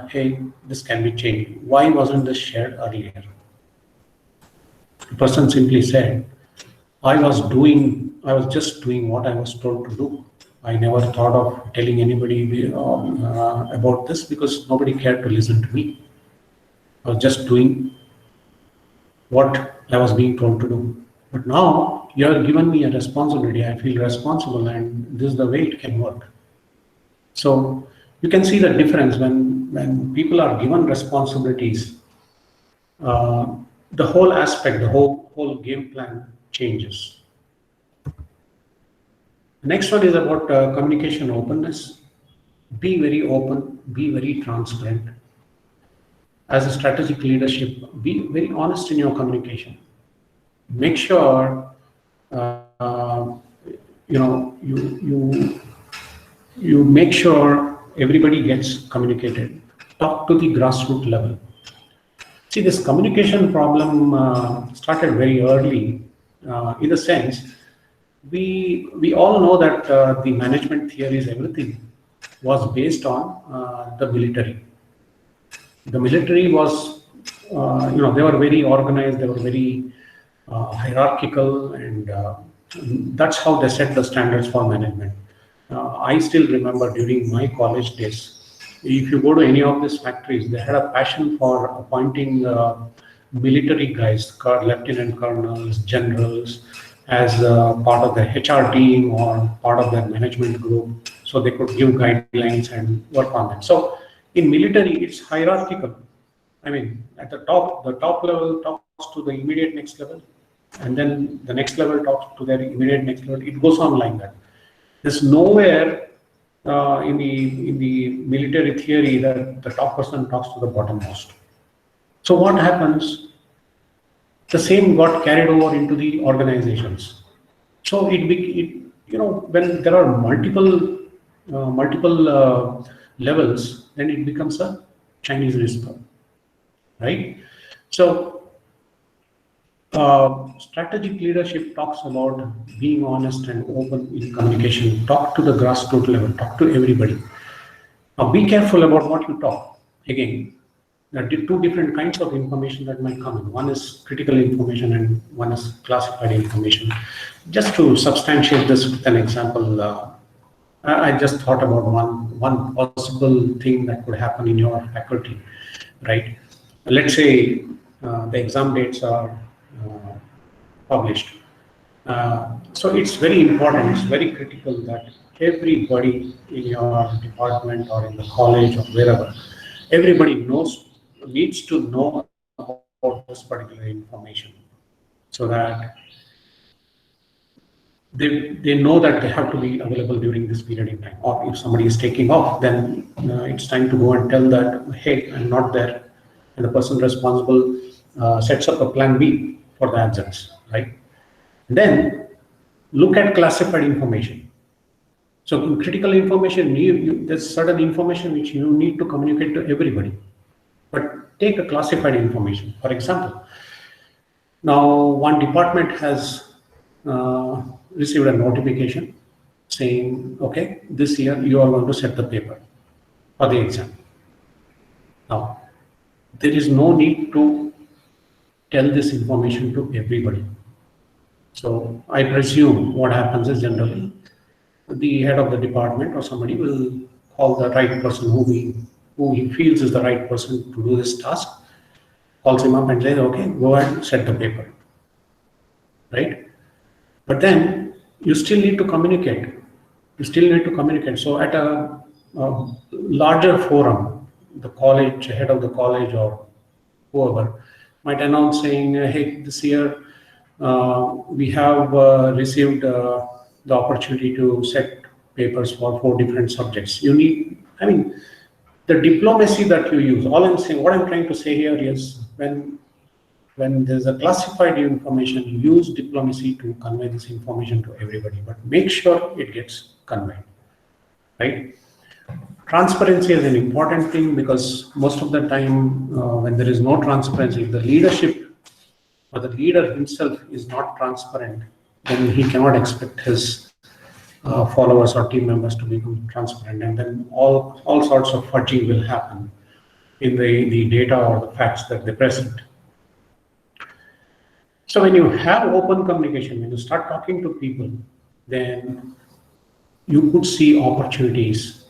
hey, this can be changed. Why wasn't this shared earlier? The person simply said, I was just doing what I was told to do. I never thought of telling anybody about this because nobody cared to listen to me. I was just doing what I was being told to do. But now you have given me a responsibility. I feel responsible, and this is the way it can work. So you can see the difference when people are given responsibilities. The whole aspect, the whole game plan changes. The next one is about communication openness. Be very open, be very transparent. As a strategic leadership, be very honest in your communication. Make sure you make sure everybody gets communicated. Talk to the grassroots level. See, this communication problem started very early, in the sense we all know that the management theories, everything was based on the military. The military was, they were very organized, they were very hierarchical, and that's how they set the standards for management. I still remember during my college days, if you go to any of these factories, they had a passion for appointing military guys, lieutenant colonels, generals, as part of the HR team or part of their management group, so they could give guidelines and work on them. So in military, it's hierarchical. I mean, at the top level talks to the immediate next level, and then the next level talks to their immediate next level. It goes on like that. There's nowhere in the military theory that the top person talks to the bottommost. So what happens? The same got carried over into the organizations. So when there are multiple levels, then it becomes a Chinese whisper, right? So strategic leadership talks about being honest and open in communication. Talk to the grassroots level, talk to everybody. Now be careful about what you talk. Again, there are two different kinds of information that might come in. One is critical information and one is classified information. Just to substantiate this with an example, I just thought about one possible thing that could happen in your faculty, right? Let's say the exam dates are published. So it's very important, it's very critical that everybody in your department or in the college or wherever, everybody needs to know about this particular information, so that they know that they have to be available during this period in time. Or if somebody is taking off, then it's time to go and tell that, hey, I'm not there. And the person responsible sets up a plan B for the absence, right? Then look at classified information. So in critical information, there's certain information which you need to communicate to everybody. But take a classified information. For example, now one department has received a notification saying, okay, this year you are going to set the paper for the exam. Now, there is no need to tell this information to everybody. So I presume what happens is generally the head of the department or somebody will call the right person who he feels is the right person to do this task, calls him up and says, okay, go ahead and set the paper, right? But then you still need to communicate. You still need to communicate. So at a larger forum, the college, head of the college or whoever might announce saying, hey, this year we have received the opportunity to set papers for 4 different subjects. You need, I mean, the diplomacy that you use, all I'm saying, what I'm trying to say here is when there's a classified information, you use diplomacy to convey this information to everybody, but make sure it gets conveyed, right? Transparency is an important thing because most of the time when there is no transparency, if the leadership or the leader himself is not transparent, then he cannot expect his followers or team members to become transparent, and then all sorts of fudging will happen in the data or the facts that they present. So when you have open communication, when you start talking to people, then you could see opportunities,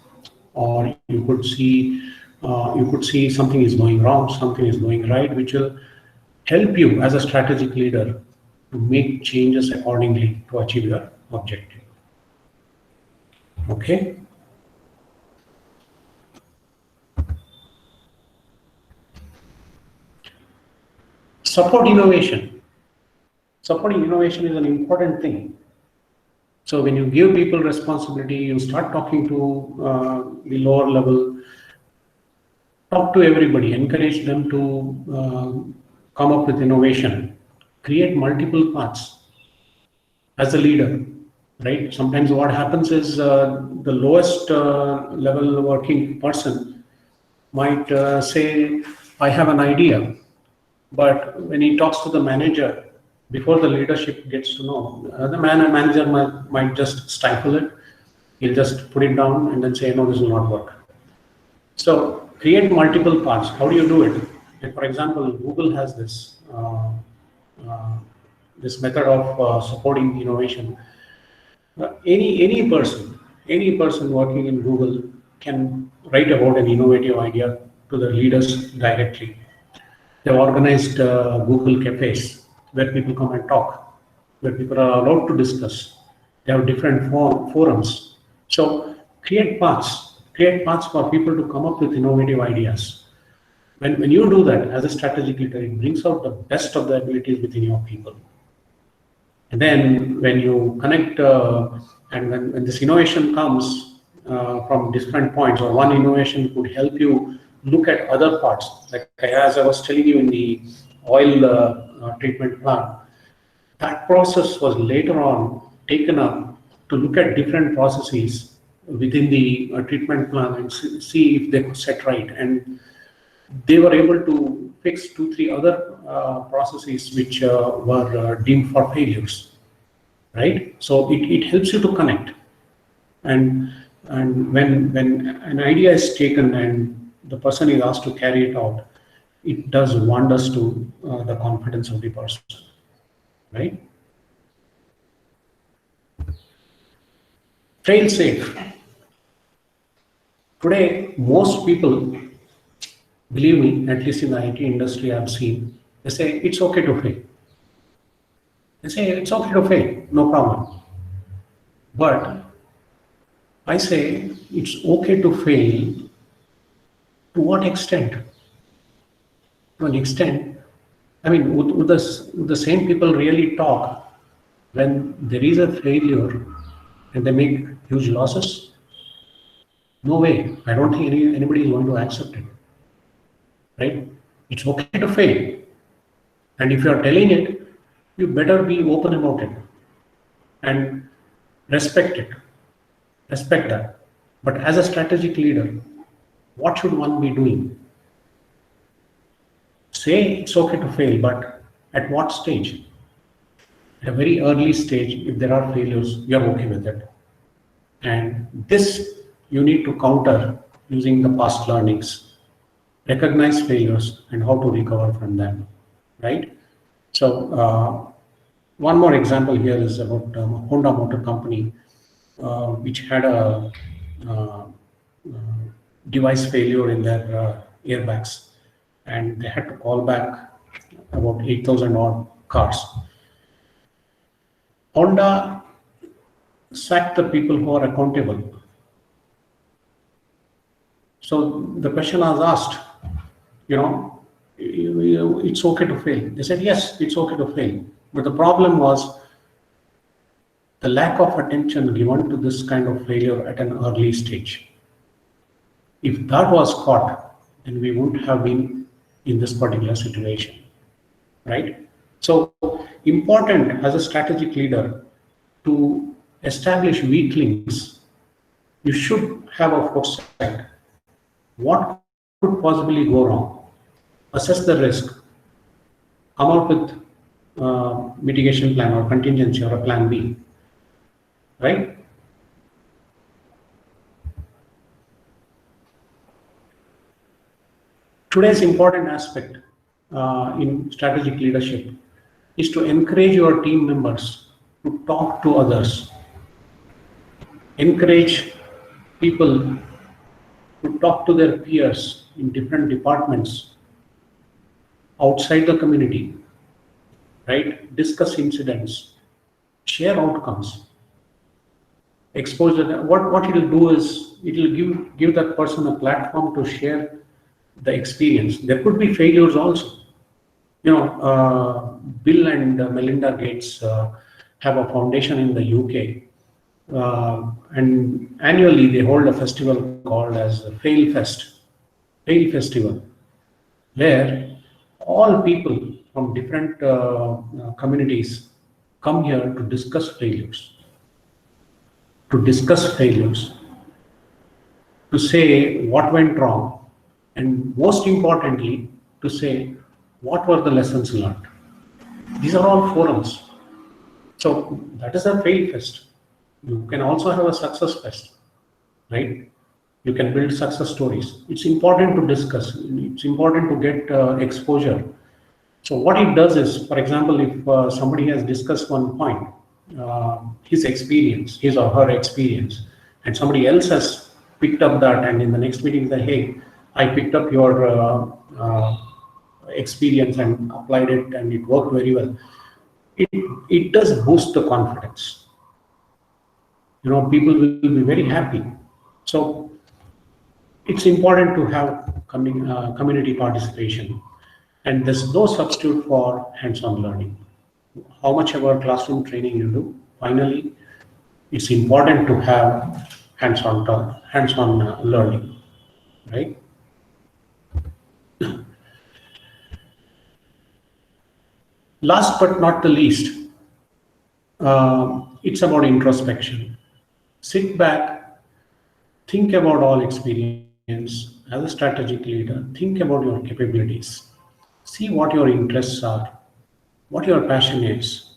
or you could see something is going wrong, something is going right, which will help you as a strategic leader to make changes accordingly to achieve your objective. Okay. Support innovation. Supporting innovation is an important thing. So when you give people responsibility, you start talking to the lower level, talk to everybody, encourage them to come up with innovation, create multiple paths as a leader, right? Sometimes what happens is the lowest level working person might say, I have an idea, but when he talks to the manager, before the leadership gets to know, the manager might just stifle it. He'll just put it down and then say, no, this will not work. So create multiple paths. How do you do it? Like for example, Google has this this method of supporting innovation. Any person working in Google can write about an innovative idea to the leaders directly. They've organized Google cafes where people come and talk, where people are allowed to discuss. They have different forums. So create paths for people to come up with innovative ideas. When you do that as a strategic leader, it brings out the best of the abilities within your people. And then when you connect, and when this innovation comes from different points, or one innovation could help you look at other parts. Like as I was telling you in the oil treatment plant, that process was later on taken up to look at different processes within the treatment plant and see if they could set right. And they were able to fix 2-3 other processes which were deemed for failures, right? So it helps you to connect. And when an idea is taken and the person is asked to carry it out, it does wonders to the confidence of the person, right? Fail safe. Today, most people, believe me, at least in the IT industry I've seen, they say it's okay to fail. They say it's okay to fail, no problem. But I say it's okay to fail. To what extent? To an extent, I mean, would the same people really talk when there is a failure and they make huge losses? No way. I don't think anybody is going to accept it, right? It's okay to fail. And if you are telling it, you better be open about it and respect it. Respect that. But as a strategic leader, what should one be doing? Say it's okay to fail, but at what stage? At a very early stage, if there are failures, you're okay with it. And this you need to counter using the past learnings, recognize failures and how to recover from them, right? So one more example here is about Honda Motor Company, which had a device failure in their airbags, and they had to call back about 8,000 odd cars. Honda sacked the people who are accountable. So the question was asked, it's okay to fail. They said, yes, it's okay to fail. But the problem was the lack of attention given to this kind of failure at an early stage. If that was caught, then we wouldn't have been in this particular situation, right? So important as a strategic leader to establish weak links. You should have a foresight. What could possibly go wrong? Assess the risk. Come up with mitigation plan or contingency or a plan B, right? Today's important aspect in strategic leadership is to encourage your team members to talk to others. Encourage people to talk to their peers in different departments outside the community, right? Discuss incidents, share outcomes, expose them. What it will do is it will give that person a platform to share the experience. There could be failures also. Bill and Melinda Gates have a foundation in the UK, and annually they hold a festival called as Fail Festival, where all people from different communities come here to discuss failures, to say what went wrong, and most importantly, to say what were the lessons learned. These are all forums. So that is a fail fest. You can also have a success fest, right? You can build success stories. It's important to discuss. It's important to get exposure. So what it does is, for example, if somebody has discussed one point, his or her experience, and somebody else has picked up that, and in the next meeting say, hey, I picked up your experience and applied it, and it worked very well. It does boost the confidence. People will be very happy. So it's important to have community participation, and there's no substitute for hands-on learning. How much ever classroom training you do, finally, it's important to have hands-on learning, right? Last but not the least, it's about introspection. Sit back, think about all experience as a strategic leader. Think about your capabilities. See what your interests are, what your passion is,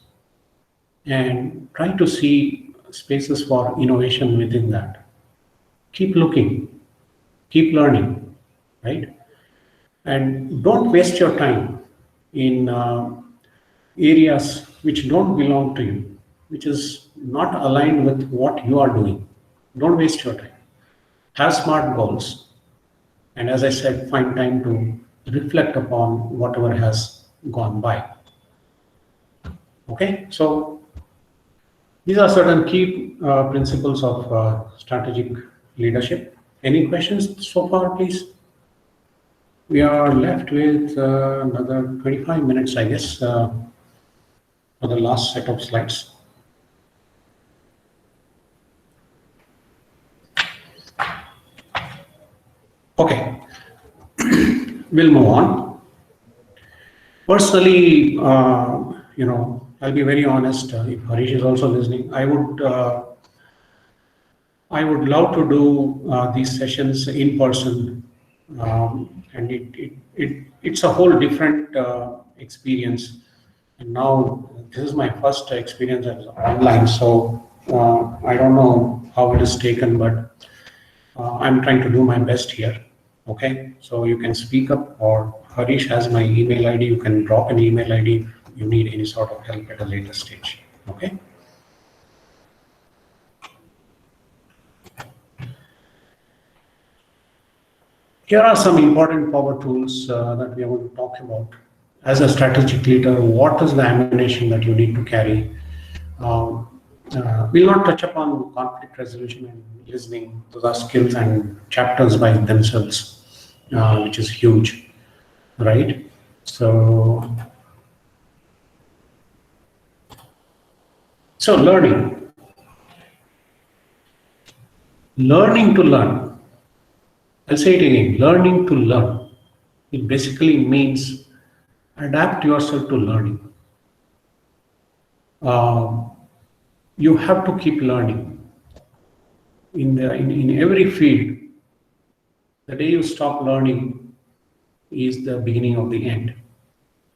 and try to see spaces for innovation within that. Keep looking, keep learning, right? And don't waste your time in areas which don't belong to you, which is not aligned with what you are doing. Don't waste your time. Have smart goals. And as I said, find time to reflect upon whatever has gone by. Okay, so these are certain key principles of strategic leadership. Any questions so far, please? We are left with another 25 minutes, I guess, for the last set of slides. Okay, we'll move on. Personally, I'll be very honest. If Harish is also listening, I would love to do these sessions in person, and it's a whole different experience. And now this is my first experience as online, so I don't know how it is taken, but I'm trying to do my best here. Okay, so you can speak up, or Harish has my email ID. You can drop an email ID you need any sort of help at a later stage. Okay. Here are some important power tools that we are going to talk about. As a strategic leader, what is the ammunition that you need to carry? We'll not touch upon conflict resolution and listening. Those are skills and chapters by themselves, which is huge, right? So learning to learn. I'll say it again, learning to learn. It basically means adapt yourself to learning. You have to keep learning. In every field, the day you stop learning is the beginning of the end.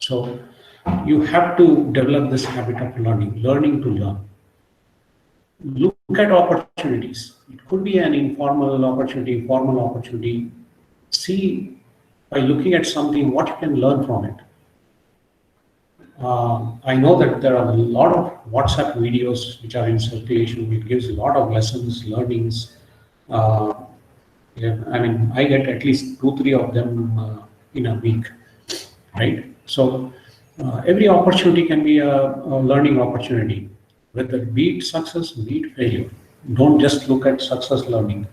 So you have to develop this habit of learning to learn. Look at opportunities. It could be an informal opportunity, formal opportunity. See, by looking at something, what you can learn from it. I know that there are a lot of WhatsApp videos which are in circulation. It gives a lot of lessons, learnings. I mean, I get at least 2-3 of them in a week, right? So every opportunity can be a learning opportunity, whether be it success, be it failure. Don't just look at success learning.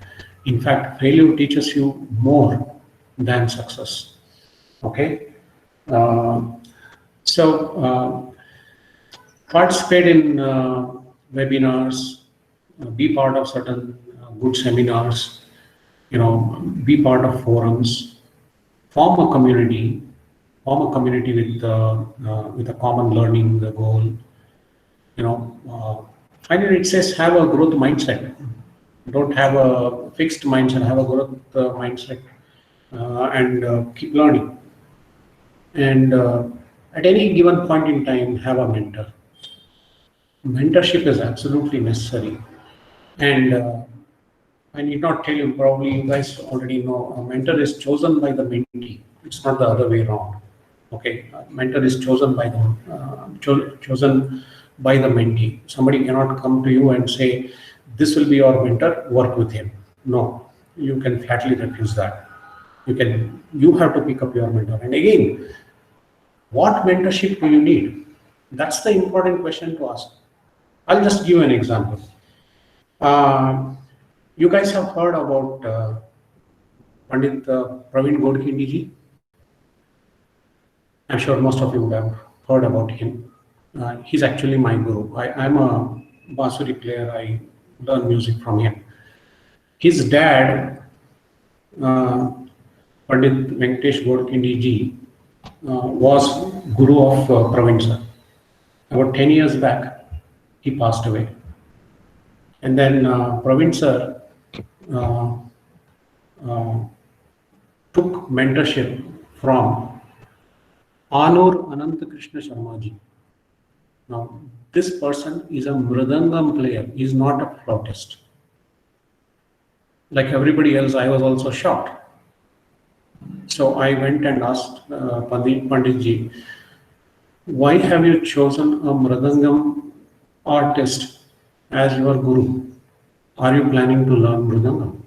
In fact, failure teaches you more than success. Okay. Participate in webinars, be part of certain good seminars, be part of forums, form a community with a common learning goal. Finally, it says have a growth mindset. Don't have a fixed mindset, have a growth mindset, and keep learning. And at any given point in time, have a mentor. Mentorship is absolutely necessary. And I need not tell you, probably you guys already know, a mentor is chosen by the mentee. It's not the other way around. Okay, a mentor is chosen by the mentee. Somebody cannot come to you and say, this will be your mentor, work with him. No, you can flatly refuse that. You have to pick up your mentor. And again, what mentorship do you need? That's the important question to ask. I'll just give an example. You guys have heard about Pandit Praveen Godkhindi ji. I'm sure most of you would have heard about him. He's actually my guru. I'm a Bansuri player. I learn music from him. His dad, Pandit Venkatesh Godkhindi ji, was guru of Praveen sir. About 10 years back, he passed away. And then Praveen sir took mentorship from Anur Ananta Krishna Sharma ji. Now, this person is a mridangam player. He is not a flautist. Like everybody else, I was also shocked. So I went and asked Pandit ji, why have you chosen a mridangam artist as your guru? Are you planning to learn mridangam?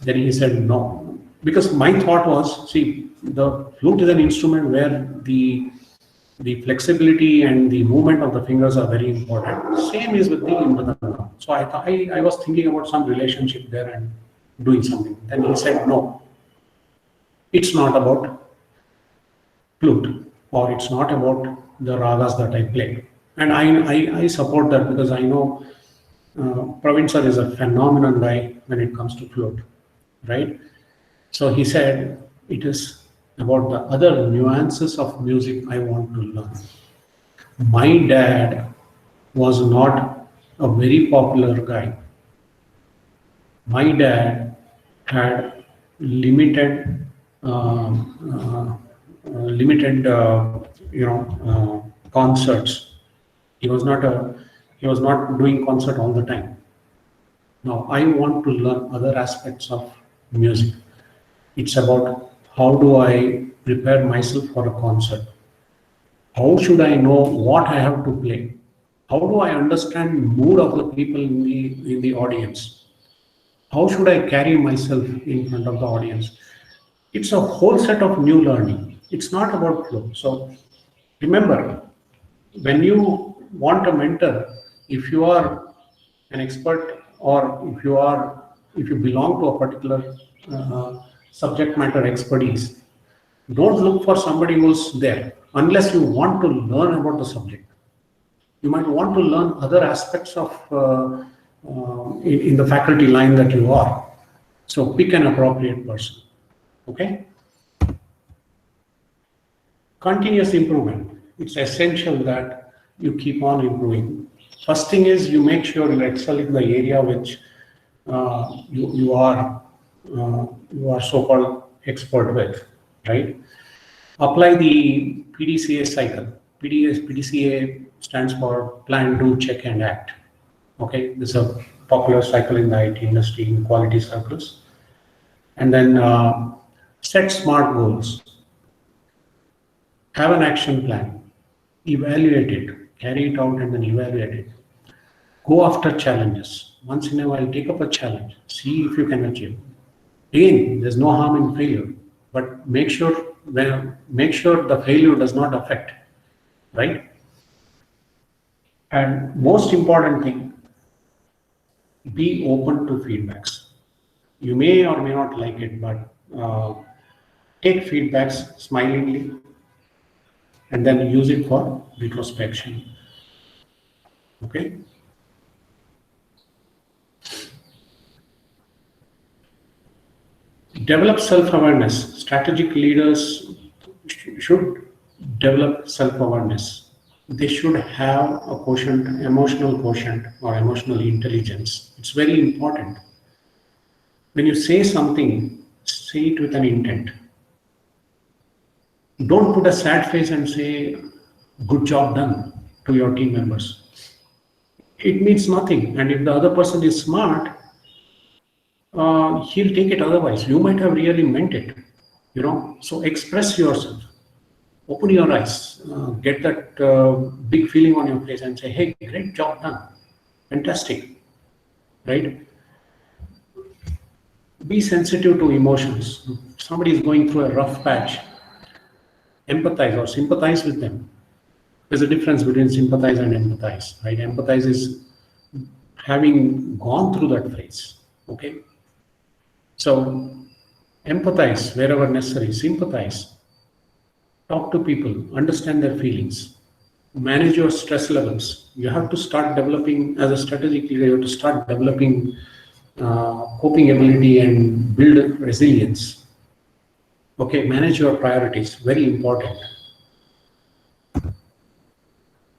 Then he said no. Because my thought was, see, the flute is an instrument where the flexibility and the movement of the fingers are very important. Same is with the mridangam. So I was thinking about some relationship there and doing something. Then he said no. It's not about flute, or it's not about the ragas that I play. And I support that, because I know Praveen sir is a phenomenon guy when it comes to flute, right? So he said, it is about the other nuances of music I want to learn. My dad was not a very popular guy. My dad had limited concerts. He was not doing concert all the time. Now I want to learn other aspects of music. It's about how do I prepare myself for a concert. How should I know what I have to play? How do I understand mood of the people in the audience? How should I carry myself in front of the audience? It's a whole set of new learning. It's not about flow. So remember, when you want a mentor, if you are an expert or if you belong to a particular subject matter expertise, don't look for somebody who's there unless you want to learn about the subject. You might want to learn other aspects of in the faculty line that you are. So pick an appropriate person. Okay. Continuous improvement. It's essential that you keep on improving. First thing is you make sure you excel in the area which you are so-called expert with, right? Apply the PDCA cycle. PDCA stands for Plan, Do, Check, and Act. Okay, this is a popular cycle in the IT industry in quality circles. And then set SMART goals. Have an action plan. Evaluate it. Carry it out and then evaluate it. Go after challenges. Once in a while, take up a challenge. See if you can achieve. Again, there's no harm in failure, but make sure the failure does not affect, right? And most important thing, be open to feedbacks. You may or may not like it, but take feedbacks smilingly and then use it for retrospection. Okay. Develop self-awareness. Strategic leaders should develop self-awareness. They should have a quotient, emotional quotient or emotional intelligence. It's very important. When you say something, say it with an intent. Don't put a sad face and say, good job done to your team members. It means nothing. And if the other person is smart, he'll take it otherwise. You might have really meant it, So express yourself. Open your eyes. Get that big feeling on your face and say, hey, great job done. Fantastic. Right? Be sensitive to emotions. Somebody is going through a rough patch. Empathize or sympathize with them. There's a difference between sympathize and empathize, right? Empathize is having gone through that phase, okay? So empathize wherever necessary, sympathize, talk to people, understand their feelings, manage your stress levels. You have to start developing, as a strategic leader, you have to start developing coping ability and build resilience. Okay, manage your priorities, very important.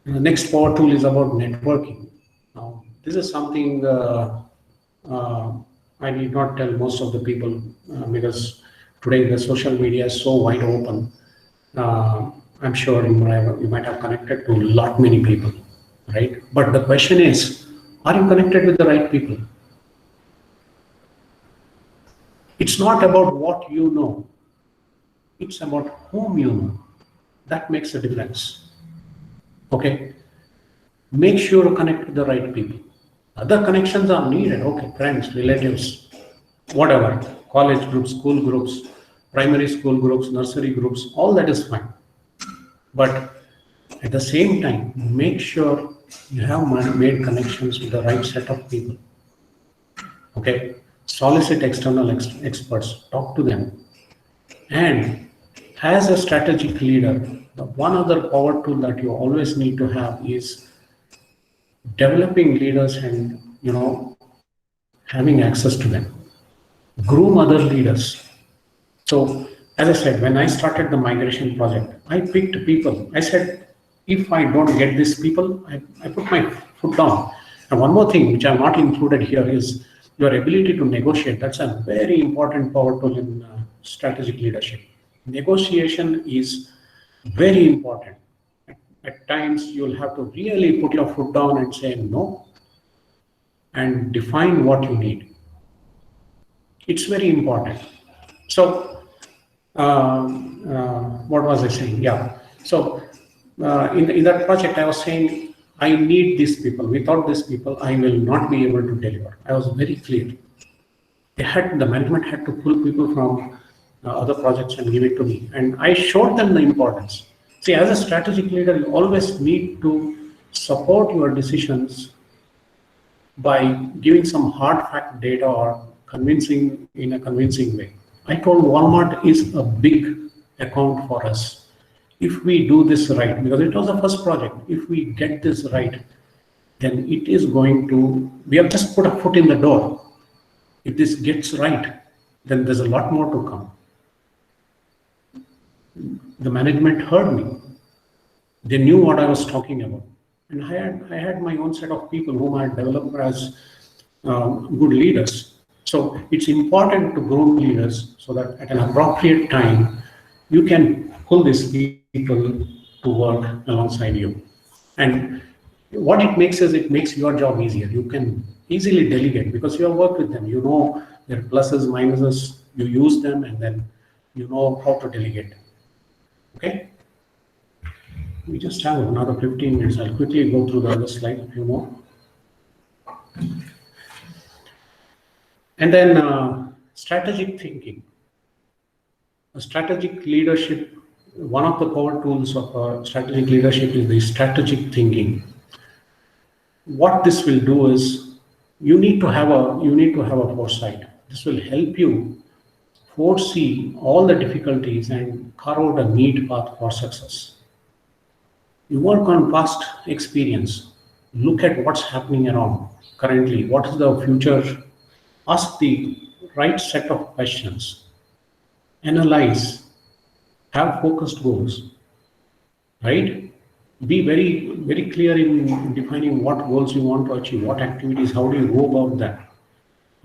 The next power tool is about networking. Now, this is something I need not tell most of the people because today the social media is so wide open. I'm sure you might have connected to a lot many people, right? But the question is, are you connected with the right people? It's not about what you know. It's about whom you know. That makes a difference. Okay? Make sure you connect with the right people. Other connections are needed. Okay, friends, relatives, whatever. College groups, school groups, primary school groups, nursery groups, all that is fine. But at the same time, make sure you have made connections with the right set of people. Okay? Solicit external experts, talk to them. And as a strategic leader, the one other power tool that you always need to have is developing leaders and having access to them. Groom other leaders. So as I said, when I started the migration project, I picked people. I said, if I don't get these people, I put my foot down. And one more thing which I have not included here is your ability to negotiate. That's a very important power tool in strategic leadership. Negotiation is very important. At times, you'll have to really put your foot down and say no and define what you need. It's very important. So, what was I saying? Yeah. So, in that project, I was saying, I need these people. Without these people, I will not be able to deliver. I was very clear. The management had to pull people from other projects and give it to me. And I showed them the importance. See, as a strategic leader, you always need to support your decisions by giving some hard fact data or convincing in a convincing way. I told Walmart is a big account for us. If we do this right, because it was the first project, if we get this right, then it is going to, we have just put a foot in the door. If this gets right, then there's a lot more to come. The management heard me. They knew what I was talking about. And I had my own set of people whom I had developed as good leaders. So it's important to groom leaders so that at an appropriate time, you can pull these people to work alongside you. And what it makes is it makes your job easier. You can easily delegate because you have worked with them. You know their pluses, minuses, you use them, and then you know how to delegate. Okay? We just have another 15 minutes. I'll quickly go through the other slide, a few more. And then strategic thinking. A strategic leadership, one of the power tools of strategic leadership is the strategic thinking. What this will do is you need to have a foresight. This will help you foresee all the difficulties and carve out a neat path for success. You work on past experience. Look at what's happening around currently. What is the future? Ask the right set of questions. Analyze. Have focused goals. Right? Be very, very clear in defining what goals you want to achieve, what activities, how do you go about that.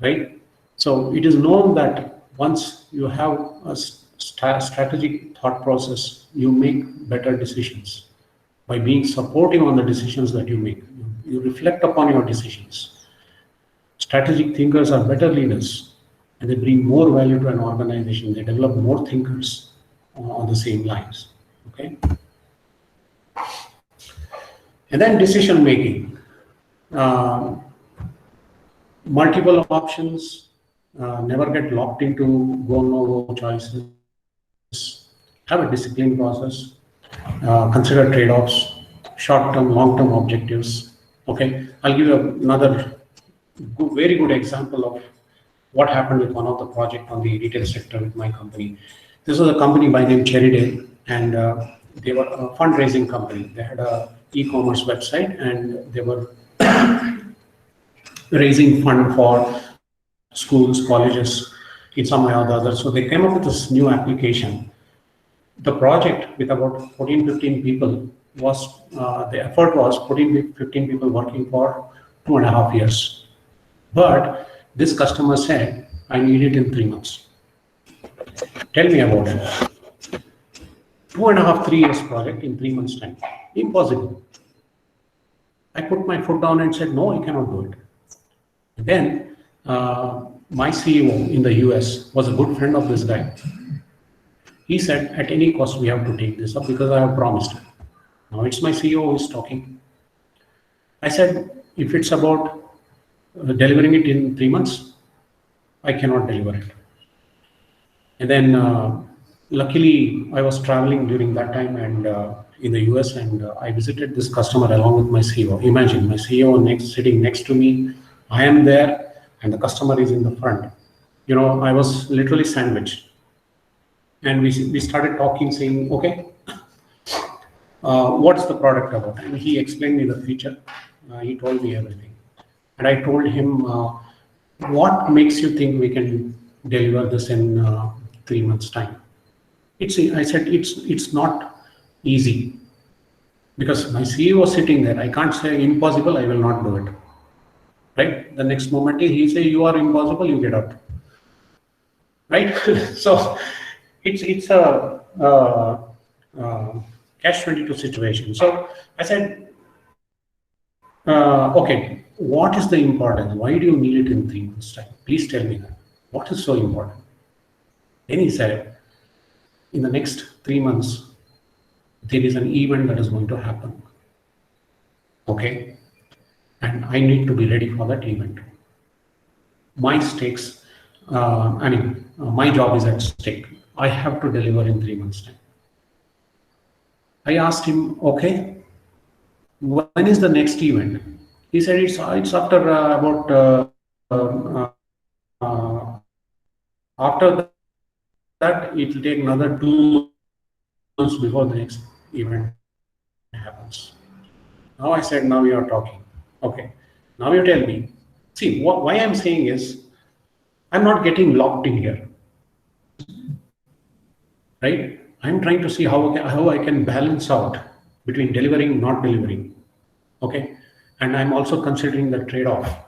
Right? So it is known that once you have a strategic thought process, you make better decisions. By being supportive on the decisions that you make, you reflect upon your decisions. Strategic thinkers are better leaders and they bring more value to an organization. They develop more thinkers on the same lines. Okay. And then decision making. Multiple options, never get locked into go no go choices. Have a disciplined process. Consider trade-offs, short-term, long-term objectives. Okay, I'll give you another very good example of what happened with one of the projects on the retail sector with my company. This was a company by name Cherrydale, and they were a fundraising company. They had a e-commerce website, and they were raising fund for schools, colleges, in some way or the other. So they came up with this new application. The project with about 14, 15 people was, the effort was 14, 15 people working for 2.5 years. But this customer said, I need it in 3 months. Tell me about it. 2.5, 3 years project in 3 months time. Impossible. I put my foot down and said, no, I cannot do it. Then my CEO in the US was a good friend of this guy. He said, at any cost, we have to take this up because I have promised him. Now it's my CEO who is talking. I said, if it's about delivering it in 3 months, I cannot deliver it. And then luckily, I was traveling during that time and in the US, and I visited this customer along with my CEO. Imagine my CEO sitting next to me. I am there and the customer is in the front. You know, I was literally sandwiched. And we started talking, saying, okay, what's the product about? And he explained me the feature. He told me everything. And I told him, what makes you think we can deliver this in 3 months' time? I said, it's not easy. Because my CEO was sitting there. I can't say impossible, I will not do it. Right? The next moment he say, you are impossible, you get out. Right? So it's a catch-22 situation. So I said, okay, what is the importance? Why do you need it in 3 months' time? Please tell me that. What is so important? Then he said, in the next 3 months, there is an event that is going to happen. Okay, and I need to be ready for that event. My stakes, my job is at stake. I have to deliver in 3 months' time. I asked him, okay, when is the next event? He said it's after after that it will take another 2 months before the next event happens. Now I said, now you are talking. Okay, now you tell me. See, why I'm saying is, I'm not getting locked in here, right? I'm trying to see how I can balance out between delivering and not delivering. Okay, and I'm also considering the trade-off,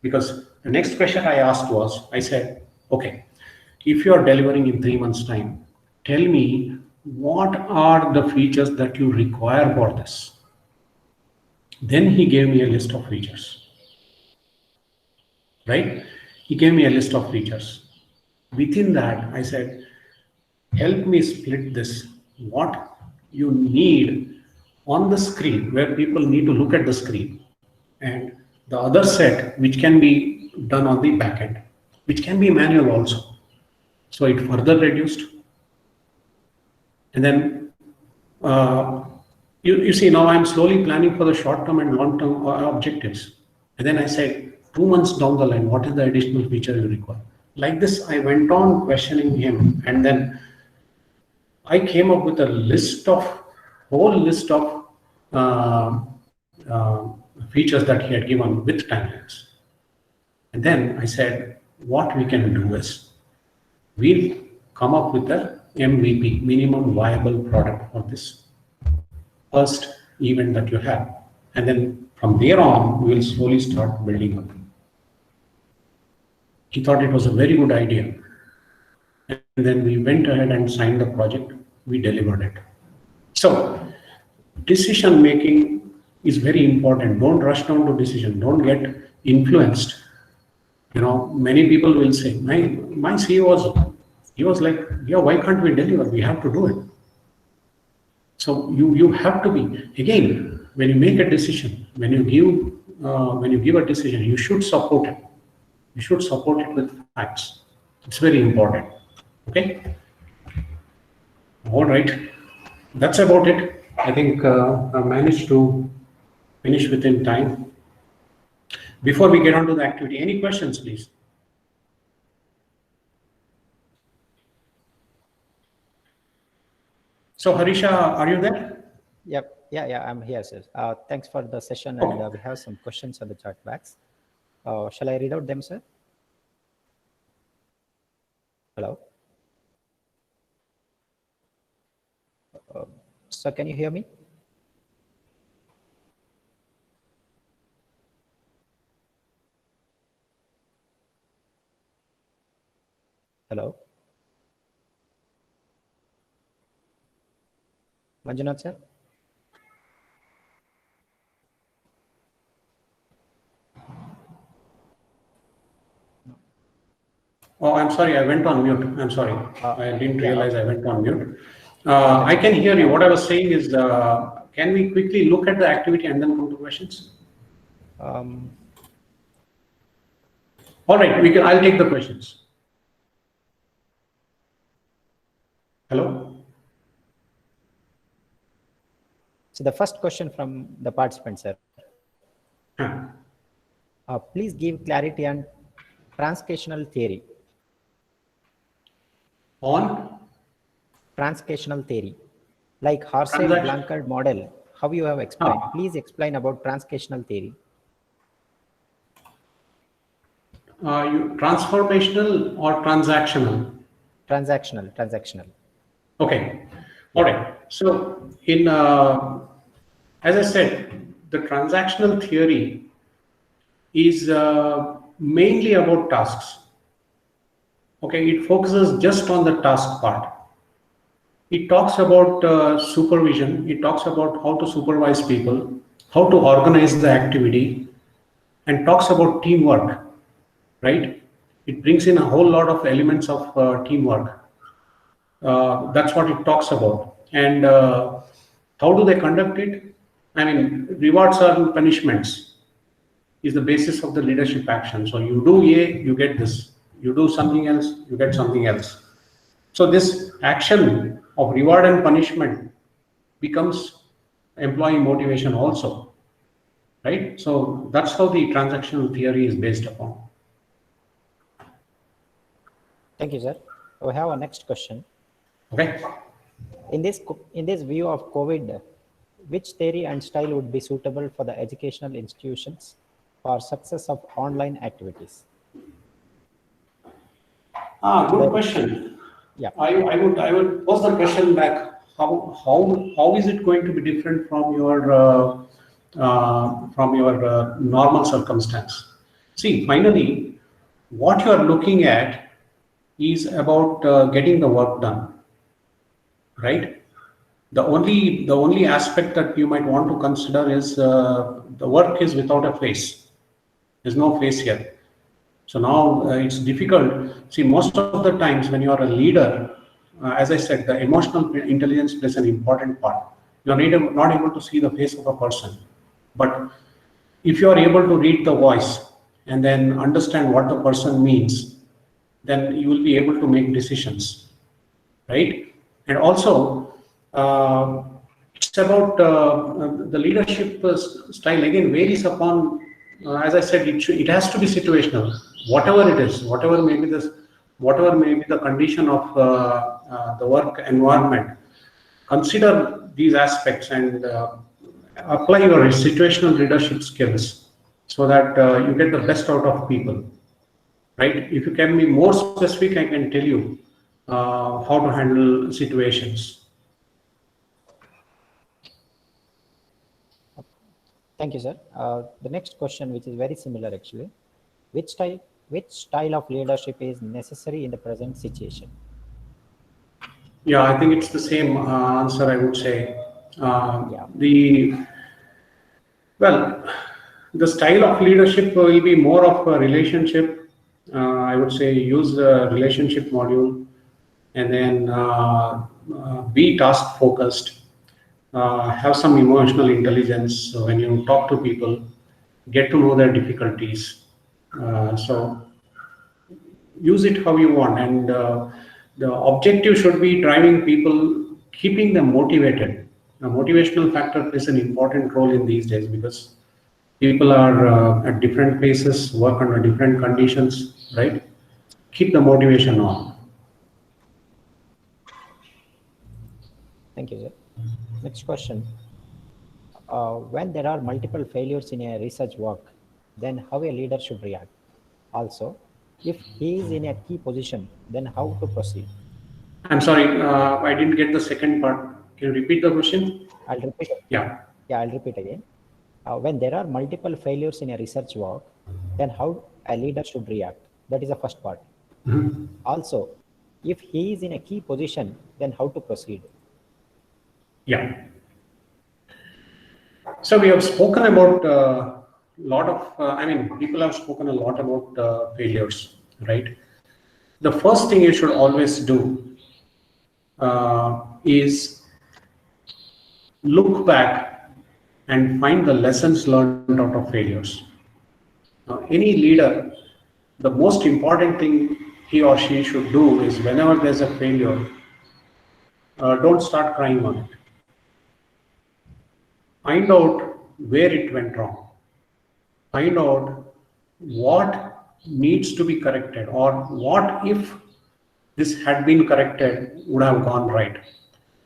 because the next question I asked was, I said, okay, if you are delivering in 3 months' time, tell me what are the features that you require for this. Then he gave me a list of features, right? He gave me a list of features. Within that, I said, help me split this. What you need on the screen, where people need to look at the screen, and the other set, which can be done on the back end, which can be manual also. So it further reduced. And then you see, now I'm slowly planning for the short-term and long-term objectives. And then I said, 2 months down the line, what is the additional feature you require? Like this, I went on questioning him, and then I came up with a whole list of features that he had given with timelines. And then I said, what we can do is, we'll come up with a MVP, minimum viable product, for this first event that you have. And then from there on, we will slowly start building up. He thought it was a very good idea. And then we went ahead and signed the project. We delivered it. So decision making is very important. Don't rush down to decision. Don't get influenced. You know, many people will say, my CEO was like, yeah, why can't we deliver? We have to do it. So you have to be, again, when you make a decision, when you give a decision, you should support it. You should support it with facts. It's very important. Okay. All right. That's about it. I think I managed to finish within time. Before we get on to the activity, any questions, please? So Harisha, are you there? Yep. Yeah, I'm here, sir. Thanks for the session, and we have some questions on the chat box. Shall I read out them, sir? Hello? Sir, can you hear me? Hello? Manjunath, sir? Oh, I'm sorry, I went on mute. I'm sorry. I didn't realize I went on mute. I can hear you. What I was saying is, can we quickly look at the activity and then come to questions? Um, All right, I'll take the questions. Hello? So the first question from the participant, sir. Please give clarity on transcational theory. On? Transcational theory. Like Harsey-Blanchard model, how you have explained. Please explain about transcational theory. Transformational or transactional? Transactional. Okay. All right. So in, as I said, the transactional theory is mainly about tasks. Okay, it focuses just on the task part. It talks about supervision. It talks about how to supervise people, how to organize the activity, and talks about teamwork, right? It brings in a whole lot of elements of teamwork. That's what it talks about. And how do they conduct it? I mean, rewards or punishments is the basis of the leadership action. So you do A, you get this. You do something else, you get something else. So this action of reward and punishment becomes employee motivation also, right? So that's how the transactional theory is based upon. Thank you, sir. We have our next question. Okay. In this view of COVID, which theory and style would be suitable for the educational institutions for success of online activities? Good question. Yeah. I would pose the question back. How is it going to be different from your normal circumstance? See, finally, what you are looking at is about getting the work done, right? The only aspect that you might want to consider is the work is without a face. There's no face here. So now it's difficult. See, most of the times when you are a leader, as I said, the emotional intelligence plays an important part. You are not able to see the face of a person. But if you are able to read the voice and then understand what the person means, then you will be able to make decisions, right? And also, it's about the leadership style again varies upon, as I said, it has to be situational. Whatever it is, whatever may be the condition of the work environment, consider these aspects and apply your situational leadership skills so that you get the best out of people, right? If you can be more specific, I can tell you how to handle situations. Thank you, sir. The next question, which is very similar actually, which style of leadership is necessary in the present situation? Yeah, I think it's the same answer, I would say. The style of leadership will be more of a relationship. I would say use the relationship module and then be task focused, have some emotional intelligence. So when you talk to people, get to know their difficulties. So use it how you want, and the objective should be driving people, keeping them motivated. The motivational factor plays an important role in these days because people are at different paces, work under different conditions, right? Keep the motivation on. Thank you, sir. Next question. When there are multiple failures in a research work, then how a leader should react? Also, if he is in a key position, then how to proceed? I'm sorry, I didn't get the second part. Can you repeat the question? I'll repeat it. Yeah. Yeah, I'll repeat again. When there are multiple failures in a research work, then how a leader should react? That is the first part. Mm-hmm. Also, if he is in a key position, then how to proceed? Yeah. So we have spoken about a lot of, people have spoken a lot about failures, right? The first thing you should always do is look back and find the lessons learned out of failures. Now, any leader, the most important thing he or she should do is whenever there's a failure, don't start crying on it. Find out where it went wrong. Find out what needs to be corrected, or what if this had been corrected would have gone right.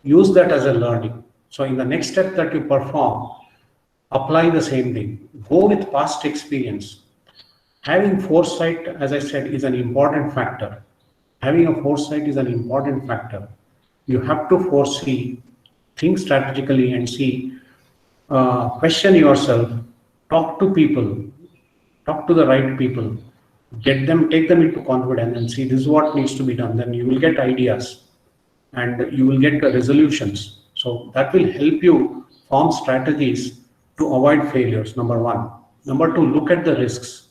Use that as a learning. So in the next step that you perform, apply the same thing. Go with past experience. Having foresight, as I said, is an important factor. Having a foresight is an important factor. You have to foresee, think strategically and see, question yourself, talk to people, talk to the right people, take them into confidence and see this is what needs to be done. Then you will get ideas and you will get the resolutions. So that will help you form strategies to avoid failures, number one. Number two, look at the risks.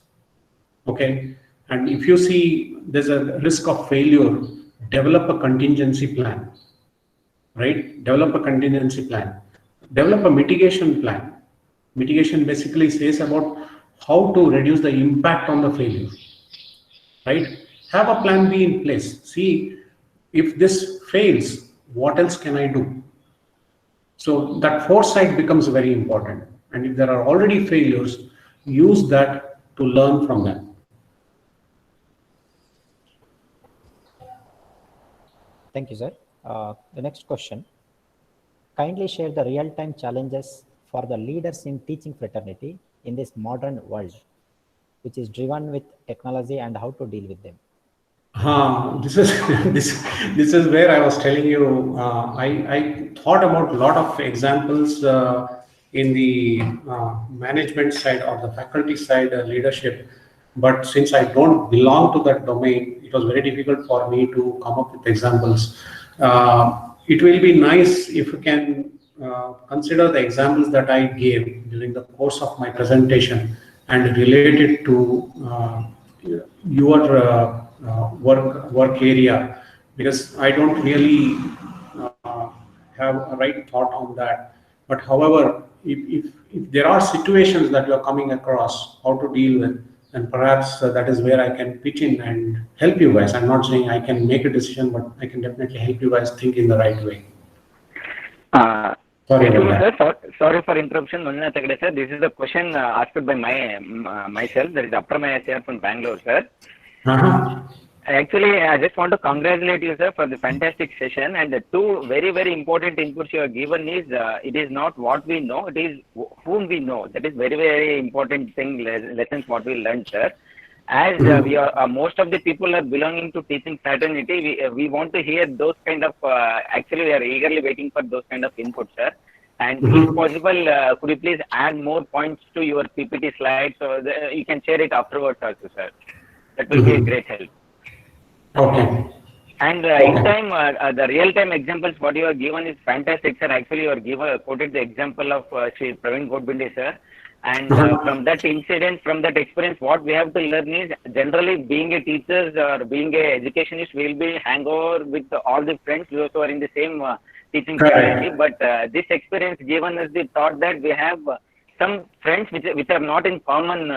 Okay. And if you see there's a risk of failure, develop a contingency plan. right? Develop a contingency plan, develop a mitigation plan. Mitigation basically says about how to reduce the impact on the failure, right? Have a plan B in place. See, if this fails, what else can I do? So that foresight becomes very important. And if there are already failures, use that to learn from them. Thank you, sir. The next question. Kindly share the real-time challenges for the leaders in teaching fraternity in this modern world, which is driven with technology, and how to deal with them. This is this is where I was telling you. I thought about a lot of examples in the management side or the faculty side leadership, but since I don't belong to that domain, it was very difficult for me to come up with examples. It will be nice if you can consider the examples that I gave during the course of my presentation and relate it to your work area, because I don't really have a right thought on that. But however, if there are situations that you are coming across, how to deal with, and perhaps that is where I can pitch in and help you guys. I'm not saying I can make a decision, but I can definitely help you guys think in the right way. Sorry for interruption, Manjunath Hegde sir. This is the question asked by myself. That is Apramaya sir from Bangalore, sir. Actually, I just want to congratulate you, sir, for the fantastic session. And the two very, very important inputs you have given is it is not what we know, it is whom we know. That is very, very important thing, lessons what we learned, sir. As we are, most of the people are belonging to teaching fraternity, we want to hear those kind of, actually we are eagerly waiting for those kind of inputs, sir. And if possible, could you please add more points to your PPT slide so that you can share it afterwards also, sir. That will be a great help. Okay. And in time, the real-time examples what you have given is fantastic, sir. Actually, you have quoted the example of Sri Praveen Godbinde, sir. And from that incident, from that experience, what we have to learn is generally being a teacher or being a educationist, we will be hangover with all the friends who are in the same teaching community. But this experience given us the thought that we have some friends which are not in common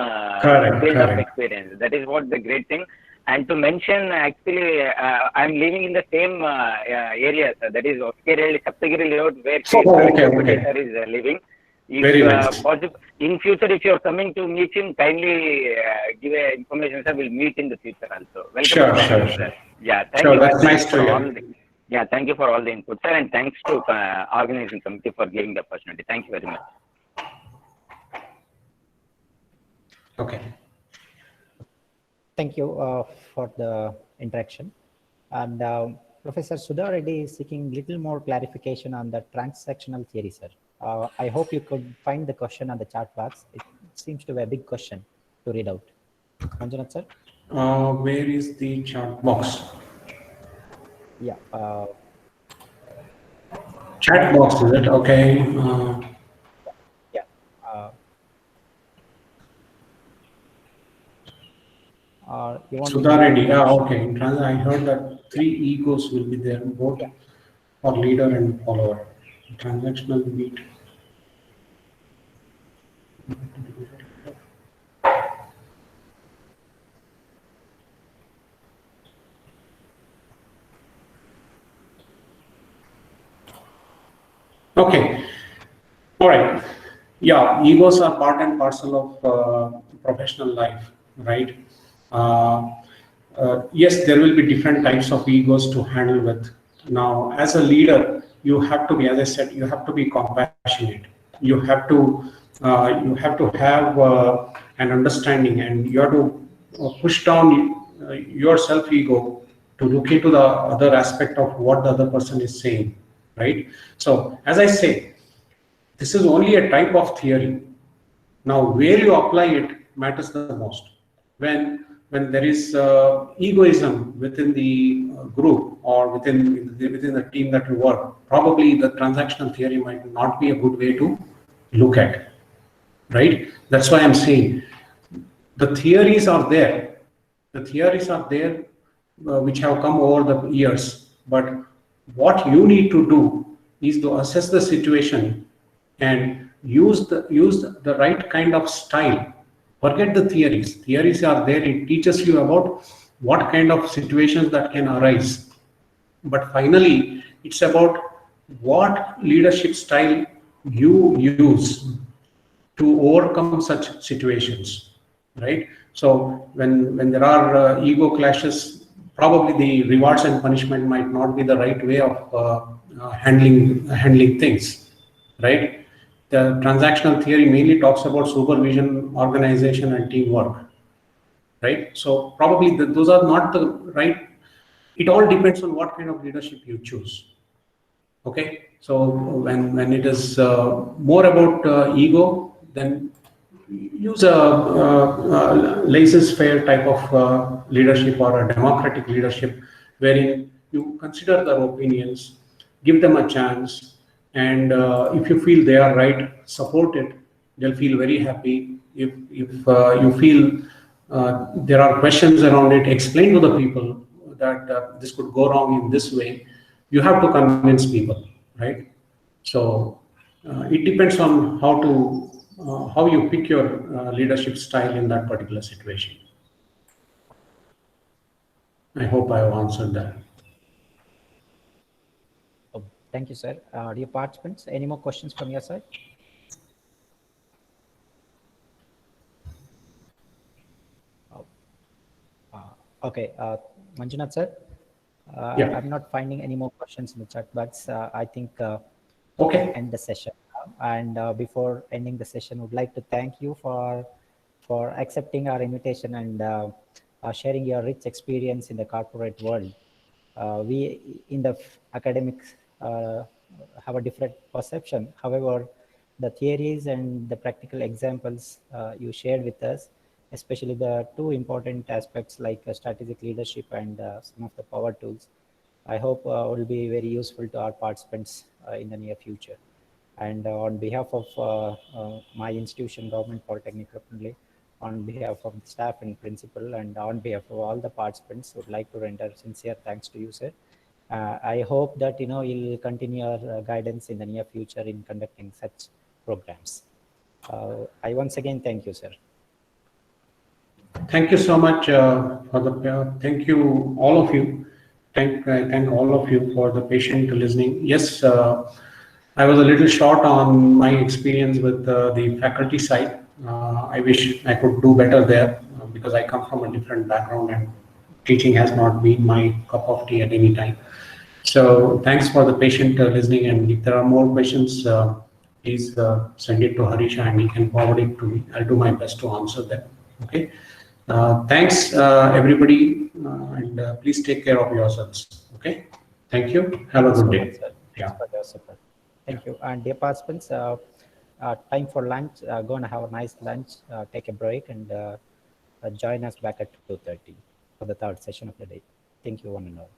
field of experience. That is what the great thing. And to mention, actually, I'm living in the same area, sir. That is Oskerelli, Saptagiri Road, where sir is living. If possible, in future, if you are coming to meet him, kindly give information, sir. We'll meet in the future also. Welcome, sir. Yeah, thank you. That's nice to hear. Yeah, thank you for all the input, sir, and thanks to organizing committee for giving the opportunity. Thank you very much. Okay. Thank you for the interaction. And Professor Sudha Reddy is seeking little more clarification on the transactional theory, sir. I hope you could find the question on the chat box. It seems to be a big question to read out. Manjunath, sir? Where is the chat box? Yeah. Chat box, is it? Okay. Yeah. You want Sudha Reddy. Okay. I heard that 3 egos will be there, both for leader and follower. Transactional meet. Okay. All right. Yeah, egos are part and parcel of professional life, right? Yes, there will be different types of egos to handle with. Now, as a leader, you have to be, as I said, you have to be compassionate. You have to have an understanding, and you have to push down your self-ego to look into the other aspect of what the other person is saying, right? So, as I say, this is only a type of theory. Now, where you apply it matters the most. When there is egoism within the group or within the team that you work, probably the transactional theory might not be a good way to look at, right? That's why I'm saying the theories are there. The theories are there which have come over the years, but What you need to do is to assess the situation and use the right kind of style. Forget the theories. Theories are there. It teaches you about what kind of situations that can arise. But finally, it's about what leadership style you use to overcome such situations, right? So when there are ego clashes, probably the rewards and punishment might not be the right way of handling things, right? The transactional theory mainly talks about supervision, organization, and teamwork, right? So probably those are not the right. It all depends on what kind of leadership you choose. Okay, so when it is more about ego, then use a laissez-faire type of leadership or a democratic leadership, wherein you consider their opinions, give them a chance, and if you feel they are right, support it. They'll feel very happy. If you feel there are questions around it, explain to the people that this could go wrong in this way. You have to convince people, right? So it depends on how you pick your leadership style in that particular situation. I hope I have answered that. Oh, thank you, sir. Dear participants, any more questions from your side? Okay, Manjunath sir, Yeah. I'm not finding any more questions in the chat box. I think Okay. end the session now. And before ending the session, would like to thank you for accepting our invitation and sharing your rich experience in the corporate world. We in the academics have a different perception. However, the theories and the practical examples you shared with us, especially the two important aspects like strategic leadership and some of the power tools, I hope will be very useful to our participants in the near future. And on behalf of my institution, Government Polytechnic Rapunli, on behalf of the staff and principal, and on behalf of all the participants, would like to render sincere thanks to you, sir. I hope that you'll continue your guidance in the near future in conducting such programs. I once again thank you, sir. Thank you so much for the. Thank you all of you. Thank all of you for the patient listening. Yes, I was a little short on my experience with the faculty side. I wish I could do better there because I come from a different background and teaching has not been my cup of tea at any time. So thanks for the patient listening. And if there are more questions, please send it to Harisha and he can forward it to me. I'll do my best to answer them. Okay. Thanks, everybody, and please take care of yourselves. Okay. Thank you. Have a good day. Thanks for your support. Thank you. And dear participants, time for lunch. Go and have a nice lunch. Take a break and join us back at 2:30 for the third session of the day. Thank you, one and all.